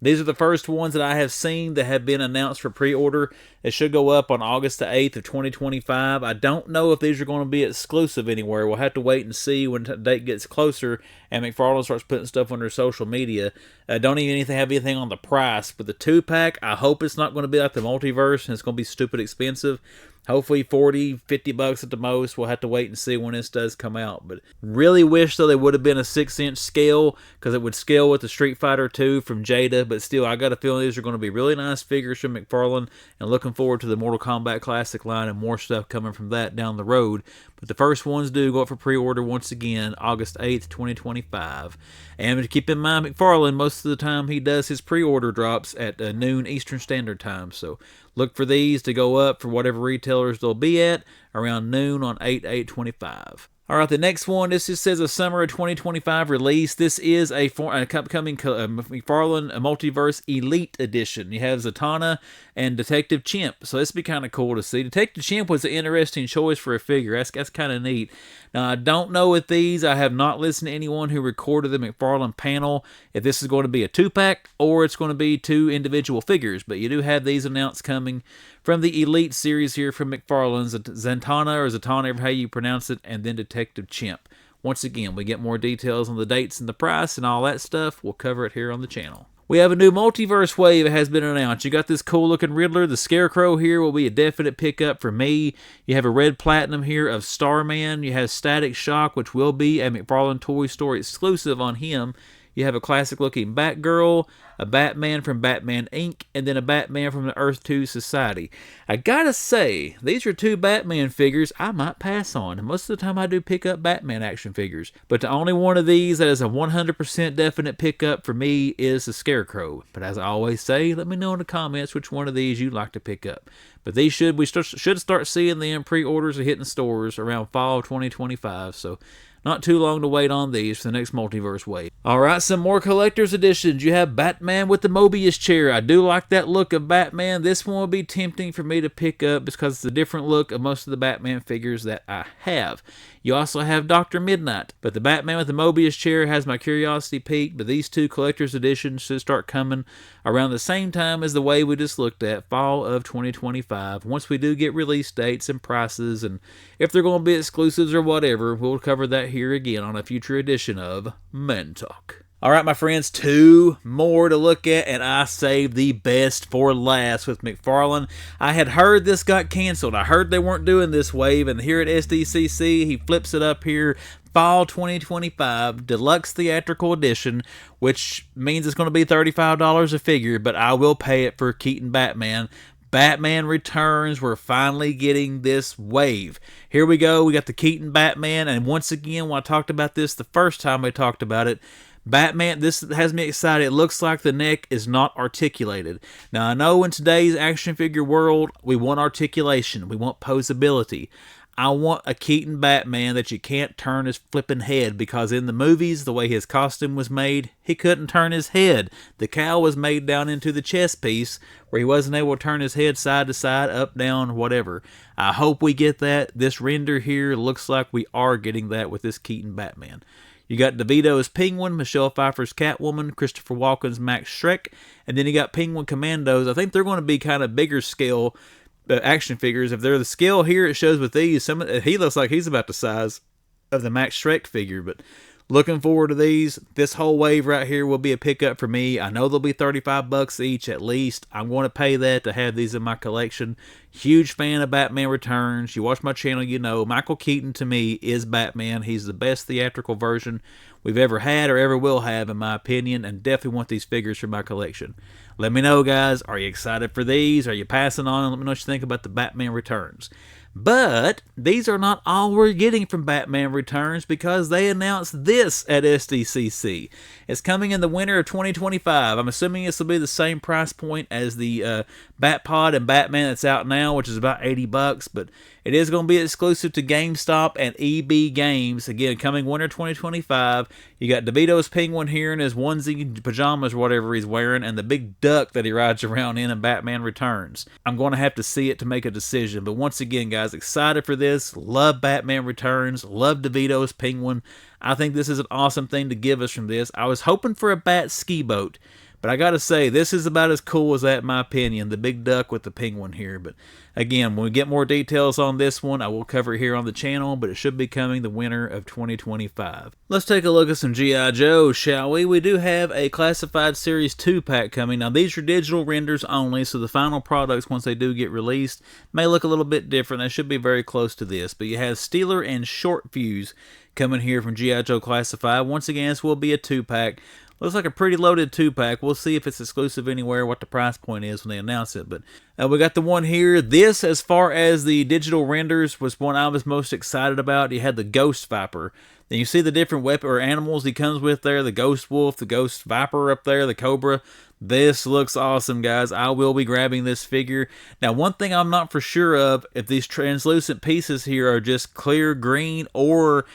these are the first ones that I have seen that have been announced for pre-order. It should go up on August the 8th of 2025. I don't know if these are going to be exclusive anywhere. We'll have to wait and see when the date gets closer and McFarlane starts putting stuff on their social media. Don't even have anything on the price. But the 2-pack, I hope it's not going to be like the multiverse and it's going to be stupid expensive. Hopefully 40, 50 bucks at the most. We'll have to wait and see when this does come out. But really wish, though, they would have been a 6-inch scale, because it would scale with the Street Fighter 2 from Jada. But still, I got a feeling these are going to be really nice figures from McFarlane, and looking forward to the Mortal Kombat Classic line and more stuff coming from that down the road. But the first ones do go up for pre-order once again, August 8th, 2025. And to keep in mind, McFarlane, most of the time he does his pre-order drops at noon Eastern Standard Time. So look for these to go up for whatever retailers they'll be at around noon on 8/8/25. All right, the next one, this just says a summer of 2025 release. This is a upcoming McFarlane Multiverse Elite Edition. You have Zatanna and Detective Chimp, so this would be kind of cool to see. Detective Chimp was an interesting choice for a figure. That's kind of neat. Now, I don't know if these, I have not listened to anyone who recorded the McFarlane panel, if this is going to be a 2-pack or it's going to be 2 individual figures, but you do have these announced coming from the Elite series here from McFarlane's Zatanna, or Zatanna, how you pronounce it, and then Detective Chimp. Once again, we get more details on the dates and the price and all that stuff. We'll cover it here on the channel. We have a new multiverse wave that has been announced. You got this cool looking Riddler. The Scarecrow here will be a definite pickup for me. You have a red platinum here of Starman. You have Static Shock, which will be a McFarlane Toy Store exclusive on him. You have a classic looking Batgirl, a Batman from Batman Inc., and then a Batman from the Earth 2 Society. I gotta say, these are 2 Batman figures I might pass on. Most of the time I do pick up Batman action figures, but the only one of these that is a 100% definite pickup for me is the Scarecrow. But as I always say, let me know in the comments which one of these you'd like to pick up. But these should start seeing them pre-orders and hitting stores around fall 2025, so not too long to wait on these for the next multiverse wave. Alright, some more collector's editions. You have Batman with the Mobius chair. I do like that look of Batman. This one will be tempting for me to pick up because it's a different look of most of the Batman figures that I have. You also have Dr. Midnight, but the Batman with the Mobius chair has my curiosity piqued, but these 2 collector's editions should start coming around the same time as the wave we just looked at, fall of 2025. Once we do get release dates and prices, and if they're going to be exclusives or whatever, we'll cover that here again on a future edition of Men Talk. Alright, my friends, 2 more to look at, and I saved the best for last with McFarlane. I had heard this got canceled. I heard they weren't doing this wave, and here at SDCC, he flips it up here. Fall 2025 Deluxe Theatrical Edition, which means it's going to be $35 a figure, but I will pay it for Keaton Batman. Batman Returns. We're finally getting this wave. Here we go. We got the Keaton Batman, and once again, when I talked about this the first time I talked about it, Batman, this has me excited. It looks like the neck is not articulated. Now, I know in today's action figure world, we want articulation. We want posability. I want a Keaton Batman that you can't turn his flipping head, because in the movies, the way his costume was made, he couldn't turn his head. The cowl was made down into the chest piece where he wasn't able to turn his head side to side, up, down, whatever. I hope we get that. This render here looks like we are getting that with this Keaton Batman. You got DeVito's Penguin, Michelle Pfeiffer's Catwoman, Christopher Walken's Max Schreck, and then you got Penguin Commandos. I think they're going to be kind of bigger scale action figures. If they're the scale here, it shows with these. He looks like he's about the size of the Max Schreck figure, but looking forward to these. This whole wave right here will be a pickup for me. I know they'll be 35 bucks each at least. I'm going to pay that to have these in my collection. Huge fan of Batman Returns. You watch my channel, you know Michael Keaton to me is Batman. He's the best theatrical version we've ever had or ever will have, in my opinion, and definitely want these figures for my collection. Let me know, guys. Are you excited for these? Are you passing on? Let me know what you think about the Batman Returns. But these are not all we're getting from Batman Returns, because they announced this at SDCC. It's coming in the winter of 2025. I'm assuming this will be the same price point as the Batpod and Batman that's out now, which is about 80 bucks, but it is going to be exclusive to GameStop and EB Games. Again, coming winter 2025. You got DeVito's Penguin here in his onesie pajamas or whatever he's wearing, and the big duck that he rides around in Batman Returns. I'm going to have to see it to make a decision, but once again, guys, guys. Excited for this. Love Batman Returns. Love DeVito's Penguin. I think this is an awesome thing to give us from this. I was hoping for a Bat ski boat, but I gotta say, this is about as cool as that, in my opinion. The big duck with the penguin here. But again, when we get more details on this one, I will cover it here on the channel, but it should be coming the winter of 2025. Let's take a look at some G.I. Joe, shall we? We do have a Classified Series 2-pack coming. Now, these are digital renders only, so the final products, once they do get released, may look a little bit different. They should be very close to this. But you have Steeler and Short Fuse coming here from G.I. Joe Classified. Once again, this will be a 2-pack. Looks like a pretty loaded 2-pack. We'll see if it's exclusive anywhere, what the price point is when they announce it. But we got the one here. This, as far as the digital renders, was one I was most excited about. You had the Ghost Viper. Then you see the different weapon or animals he comes with there. The Ghost Wolf, the Ghost Viper up there, the Cobra. This looks awesome, guys. I will be grabbing this figure. Now, one thing I'm not for sure of, if these translucent pieces here are just clear green, or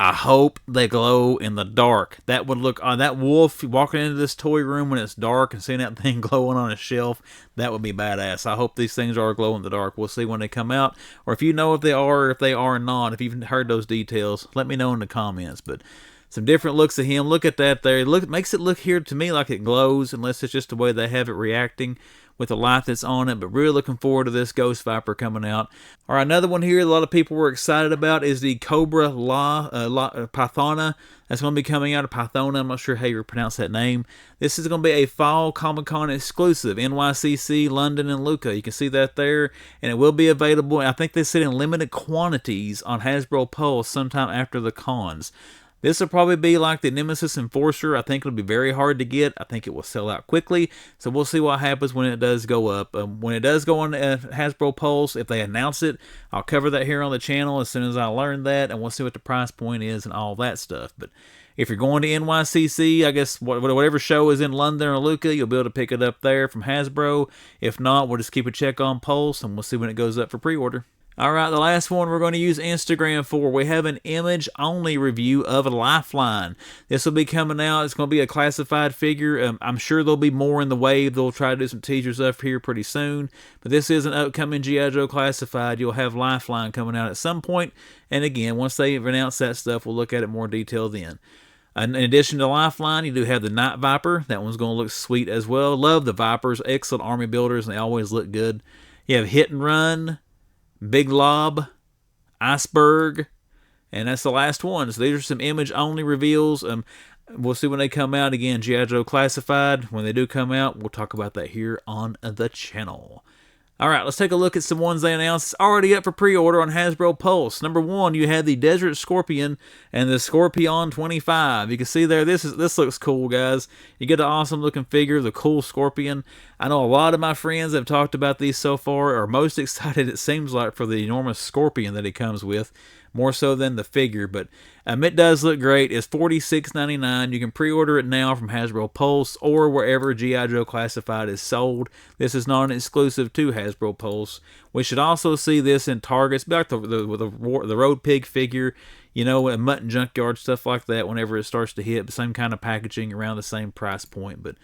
I hope they glow in the dark. That would look on that wolf walking into this toy room when it's dark and seeing that thing glowing on a shelf. That would be badass. I hope these things are glow in the dark. We'll see when they come out, or if you know if they are or if they are not. If you've heard those details, let me know in the comments. But some different looks of him. Look at that there. Look, makes it look here to me like it glows, unless it's just the way they have it reacting with the light that's on it. But really looking forward to this Ghost Viper coming out. All right, another one here a lot of people were excited about is the Cobra Pythona. That's going to be coming out of Pythona. I'm not sure how you pronounce that name. This is going to be a Fall Comic-Con exclusive. NYCC, London, and Lucca. You can see that there. And it will be available. I think they said in limited quantities on Hasbro Pulse sometime after the cons. This will probably be like the Nemesis Enforcer. I think it'll be very hard to get. I think it will sell out quickly. So we'll see what happens when it does go up. When it does go on Hasbro Pulse, if they announce it, I'll cover that here on the channel as soon as I learn that. And we'll see what the price point is and all that stuff. But if you're going to NYCC, I guess whatever show is in London or Lucca, you'll be able to pick it up there from Hasbro. If not, we'll just keep a check on Pulse and we'll see when it goes up for pre-order. All right, the last one we're going to use Instagram for. We have an image-only review of a Lifeline. This will be coming out. It's going to be a classified figure. I'm sure there'll be more in the wave. They'll try to do some teasers up here pretty soon. But this is an upcoming GIJoe Classified. You'll have Lifeline coming out at some point. And again, once they announce that stuff, we'll look at it more detail then. In addition to Lifeline, you do have the Night Viper. That one's going to look sweet as well. Love the Vipers. Excellent army builders, and they always look good. You have Hit and Run, Big Lob, Iceberg, and that's the last one. So these are some image-only reveals. We'll see when they come out. Again, GIJoe Classified. When they do come out, we'll talk about that here on the channel. All right, let's take a look at some ones they announced. It's already up for pre-order on Hasbro Pulse. Number one, you had the Desert Scorpion and the Scorpion 25. You can see there, this looks cool, guys. You get an awesome-looking figure, the cool Scorpion. I know a lot of my friends have talked about these so far, are most excited, it seems like, for the enormous Scorpion that he comes with, more so than the figure. But it does look great. It's $46.99. You can pre-order it now from Hasbro Pulse or wherever GIJoe Classified is sold. This is not an exclusive to Hasbro Pulse. We should also see this in Targets, like the Road Pig figure, you know, and Mutton Junkyard, stuff like that whenever it starts to hit. The same kind of packaging around the same price point. But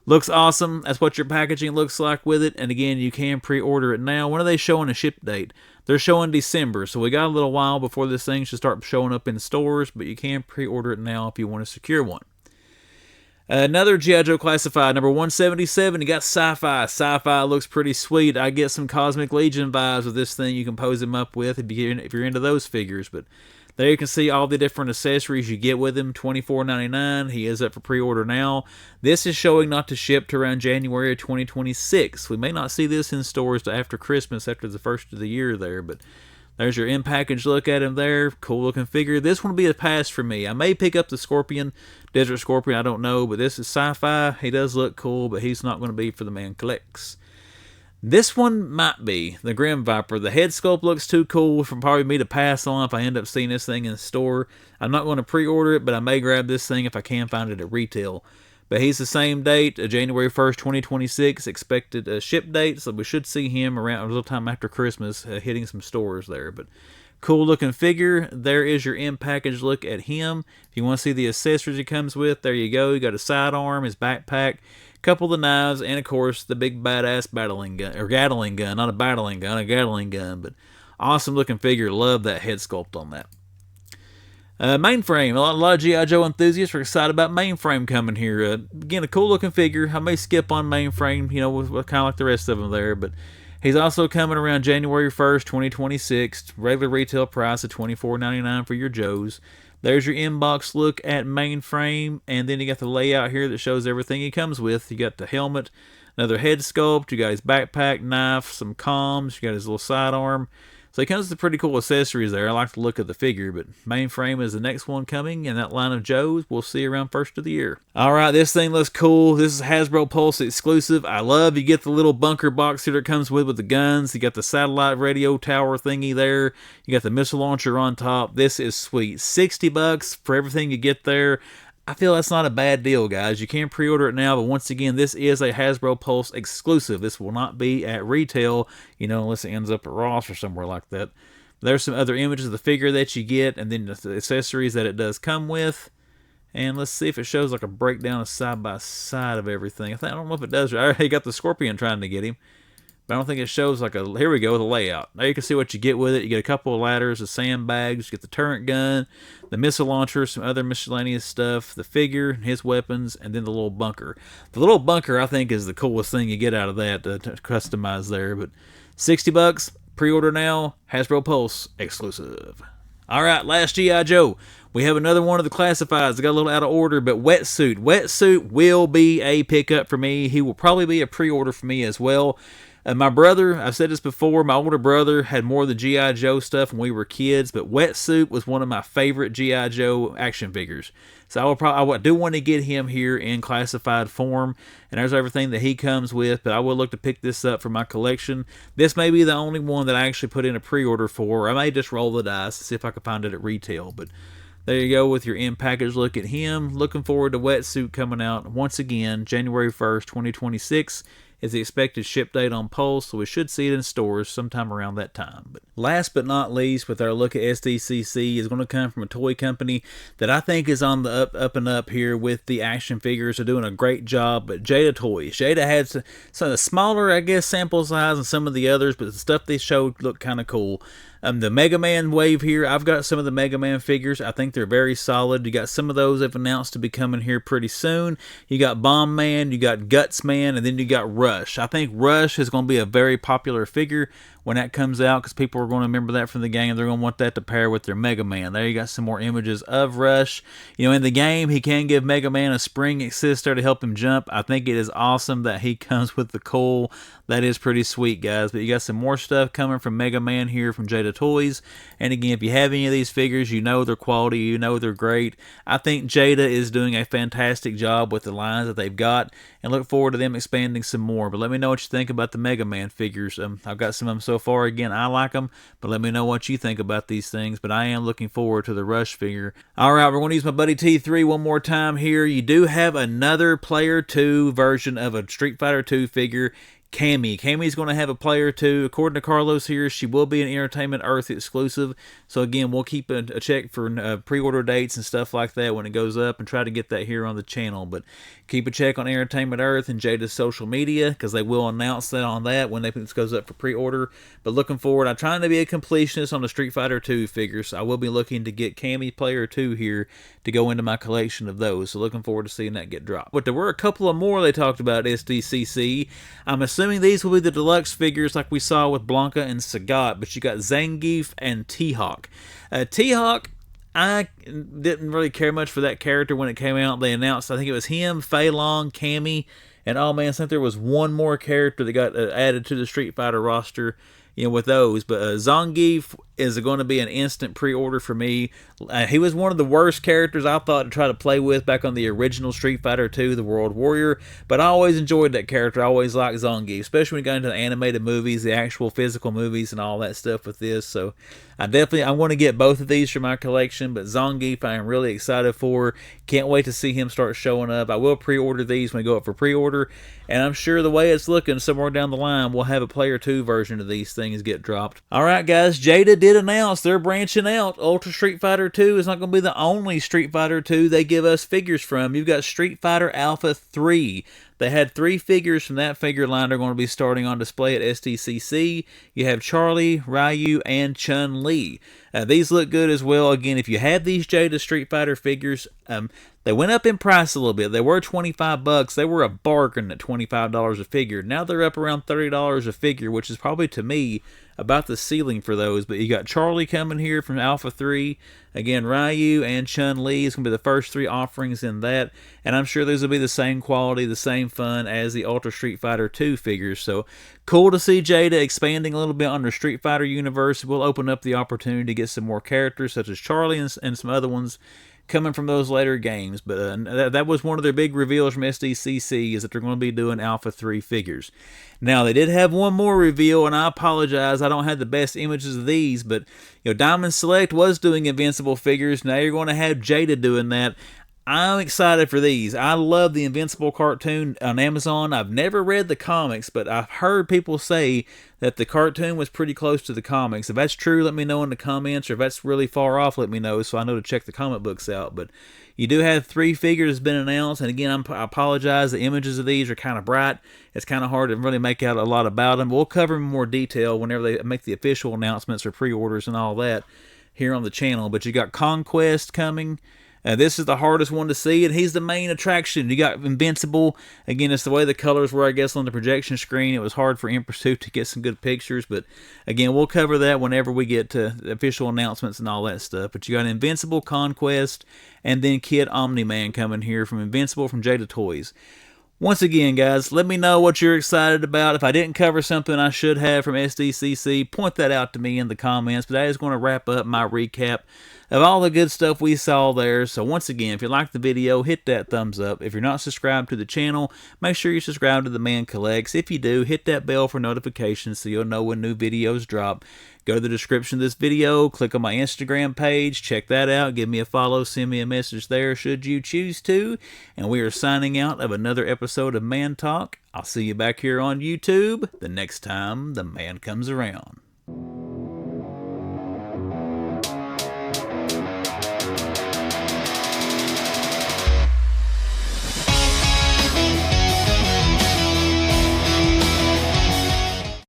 looks awesome. That's what your packaging looks like with it. And again, you can pre-order it now. When are they showing a ship date? They're showing December, so we got a little while before this thing should start showing up in stores, but you can pre-order it now if you want to secure one. Another GIJoe Classified, number 177, you got Sci-Fi. Sci-Fi looks pretty sweet. I get some Cosmic Legion vibes with this thing you can pose him up with if you're into those figures. But there you can see all the different accessories you get with him, $24.99. He is up for pre-order now. This is showing not to ship to around January of 2026. We may not see this in stores till after Christmas, after the first of the year there, but there's your in-package look at him there. Cool looking figure. This one will be a pass for me. I may pick up the Scorpion, Desert Scorpion, I don't know, but this is Sci-Fi. He does look cool, but he's not going to be for the man collects. This one might be the Grim Viper. The head sculpt looks too cool for probably me to pass on if I end up seeing this thing in the store. I'm not going to pre-order it, but I may grab this thing if I can find it at retail. But he's the same date, January 1st, 2026, expected ship date, so we should see him around a little time after Christmas hitting some stores there. But cool looking figure. There is your in-package look at him. If you want to see the accessories he comes with, there you go. You got a sidearm, his backpack, couple of knives, and of course the big badass battling gun, or Gatling gun, not a battling gun, a Gatling gun. But Awesome looking figure. Love that head sculpt on that. Mainframe. A lot of GIJoe enthusiasts are excited about Mainframe coming here. Again, a cool looking figure. I may skip on Mainframe, you know, with kind of like the rest of them there, but he's also coming around January 1st, 2026. Regular retail price of $24.99 for your Joes. There's your inbox look at Mainframe, and then you got the layout here that shows everything he comes with. You got the helmet, another head sculpt, you got his backpack, knife, some comms, you got his little sidearm. So he comes with pretty cool accessories there. I like the look of the figure, but Mainframe is the next one coming in that line of Joes. We'll see around first of the year. All right, this thing looks cool. This is Hasbro Pulse exclusive. I love you get the little bunker box here that comes with the guns. You got the satellite radio tower thingy there. You got the missile launcher on top. This is sweet. $60 for everything you get there. I feel that's not a bad deal, guys. You can pre-order it now, but once again, this is a Hasbro Pulse exclusive. This will not be at retail, you know, unless it ends up at Ross or somewhere like that. There's some other images of the figure that you get, and then the accessories that it does come with. And let's see if it shows like a breakdown of side-by-side of everything. I don't know if it does. I already got the Scorpion trying to get him. But I don't think it shows like a, here we go, the layout. Now you can see what you get with it. You get a couple of ladders, the sandbags, you get the turret gun, the missile launcher, some other miscellaneous stuff, the figure, his weapons, and then the little bunker. The little bunker, I think, is the coolest thing you get out of that to customize there. But $60, pre-order now, Hasbro Pulse exclusive. All right, last GIJoe. We have another one of the classifieds. I got a little out of order, but Wetsuit. Wetsuit will be a pickup for me. He will probably be a pre-order for me as well. My brother, I've said this before, my older brother had more of the GIJoe stuff when we were kids, but Wetsuit was one of my favorite GIJoe action figures. So I do want to get him here in classified form, and there's everything that he comes with, but I will look to pick this up for my collection. This may be the only one that I actually put in a pre-order for. I may just roll the dice to see if I can find it at retail, but there you go with your in-package look at him. Looking forward to Wetsuit coming out once again, January 1st, 2026. Is the expected ship date on Pulse, so we should see it in stores sometime around that time. But last but not least, with our look at SDCC, is going to come from a toy company that I think is on the up and up here with the action figures. They're doing a great job, but Jada Toys. Jada had some of the smaller, I guess, sample size than some of the others, but the stuff they showed looked kind of cool. The Mega Man wave here, I've got some of the Mega Man figures. I think they're very solid. You got some of those they've announced to be coming here pretty soon. You got Bomb Man, you got Guts Man, and then you got Rush. I think Rush is going to be a very popular figure when that comes out because people are going to remember that from the game. They're going to want that to pair with their Mega Man. There you got some more images of Rush. You know, in the game, he can give Mega Man a spring assist there to help him jump. I think it is awesome that he comes with the coal. That is pretty sweet, guys. But you got some more stuff coming from Mega Man here from Jada Toys. And again, if you have any of these figures, you know their quality, you know they're great. I think Jada is doing a fantastic job with the lines that they've got, and look forward to them expanding some more. But let me know what you think about the Mega Man figures. I've got some of them so far. Again, I like them, but let me know what you think about these things. But I am looking forward to the Rush figure. All right, we're going to use my buddy T3 one more time here. You do have another Player 2 version of a Street Fighter 2 figure. Cammy. Cammy's going to have a Player 2. According to Carlos here, she will be an Entertainment Earth exclusive. So again, we'll keep a check for pre-order dates and stuff like that when it goes up and try to get that here on the channel. But keep a check on Entertainment Earth and Jada's social media because they will announce that on that when this goes up for pre-order. But looking forward, I'm trying to be a completionist on the Street Fighter 2 figures. So I will be looking to get Cammy Player 2 here to go into my collection of those. So looking forward to seeing that get dropped. But there were a couple of more they talked about at SDCC. I'm assuming these will be the deluxe figures like we saw with Blanca and Sagat, but you got Zangief and T-Hawk. T-Hawk, I didn't really care much for that character when it came out. They announced, I think it was him, Fei Long, Cammy, and oh man, I think there was one more character that got added to the Street Fighter roster, you know, with those. But Zangief is going to be an instant pre-order for me. He was one of the worst characters I thought to try to play with back on the original Street Fighter 2, the World Warrior, but I always enjoyed that character. I always liked Zangief, especially when we got into the animated movies, the actual physical movies and all that stuff with this. So I want to get both of these for my collection, but Zangief I am really excited for. Can't wait to see him start showing up. I will pre-order these when they go up for pre-order, and I'm sure the way it's looking, somewhere down the line, we'll have a Player 2 version of these things get dropped. Alright guys, Jada did announce they're branching out. Ultra Street Fighter 2 is not going to be the only Street Fighter 2 they give us figures from. You've got Street Fighter Alpha 3. They had 3 figures from that figure line they're going to be starting on display at SDCC. You have Charlie, Ryu, and Chun-Li. These look good as well. Again, if you have these Jada Street Fighter figures, they went up in price a little bit. They were $25. They were a bargain at $25 a figure. Now they're up around $30 a figure, which is probably, to me, about the ceiling for those. But you got Charlie coming here from Alpha 3. Again, Ryu and Chun-Li is going to be the first 3 offerings in that. And I'm sure those will be the same quality, the same fun as the Ultra Street Fighter 2 figures. So cool to see Jada expanding a little bit on the Street Fighter universe. We'll open up the opportunity to get some more characters such as Charlie and some other ones coming from those later games. But that was one of their big reveals from SDCC, is that they're going to be doing Alpha 3 figures. Now, they did have one more reveal, and I apologize, I don't have the best images of these, but Diamond Select was doing Invincible figures. Now you're going to have Jada doing that. I'm excited for these. I love the Invincible cartoon on Amazon. I've never read the comics, but I've heard people say that the cartoon was pretty close to the comics. If that's true, let me know in the comments, or if that's really far off, let me know so I know to check the comic books out. But you do have 3 figures been announced, and again, I apologize. The images of these are kind of bright. It's kind of hard to really make out a lot about them. We'll cover them in more detail whenever they make the official announcements or pre-orders and all that here on the channel. But you got Conquest coming. This is the hardest one to see, and he's the main attraction. You got Invincible. Again, it's the way the colors were, I guess, on the projection screen. It was hard for In Pursuit to get some good pictures, but again, we'll cover that whenever we get to the official announcements and all that stuff. But you got Invincible, Conquest, and then Kid Omni-Man coming here from Invincible from Jada Toys. Once again, guys, let me know what you're excited about. If I didn't cover something I should have from SDCC, point that out to me in the comments. But that is going to wrap up my recap of all the good stuff we saw there. So once again, if you liked the video, hit that thumbs up. If you're not subscribed to the channel, make sure you subscribe to The Man Collects. If you do, hit that bell for notifications so you'll know when new videos drop. Go to the description of this video, click on my Instagram page, check that out, give me a follow, send me a message there should you choose to. And we are signing out of another episode of Man Talk. I'll see you back here on YouTube the next time the man comes around.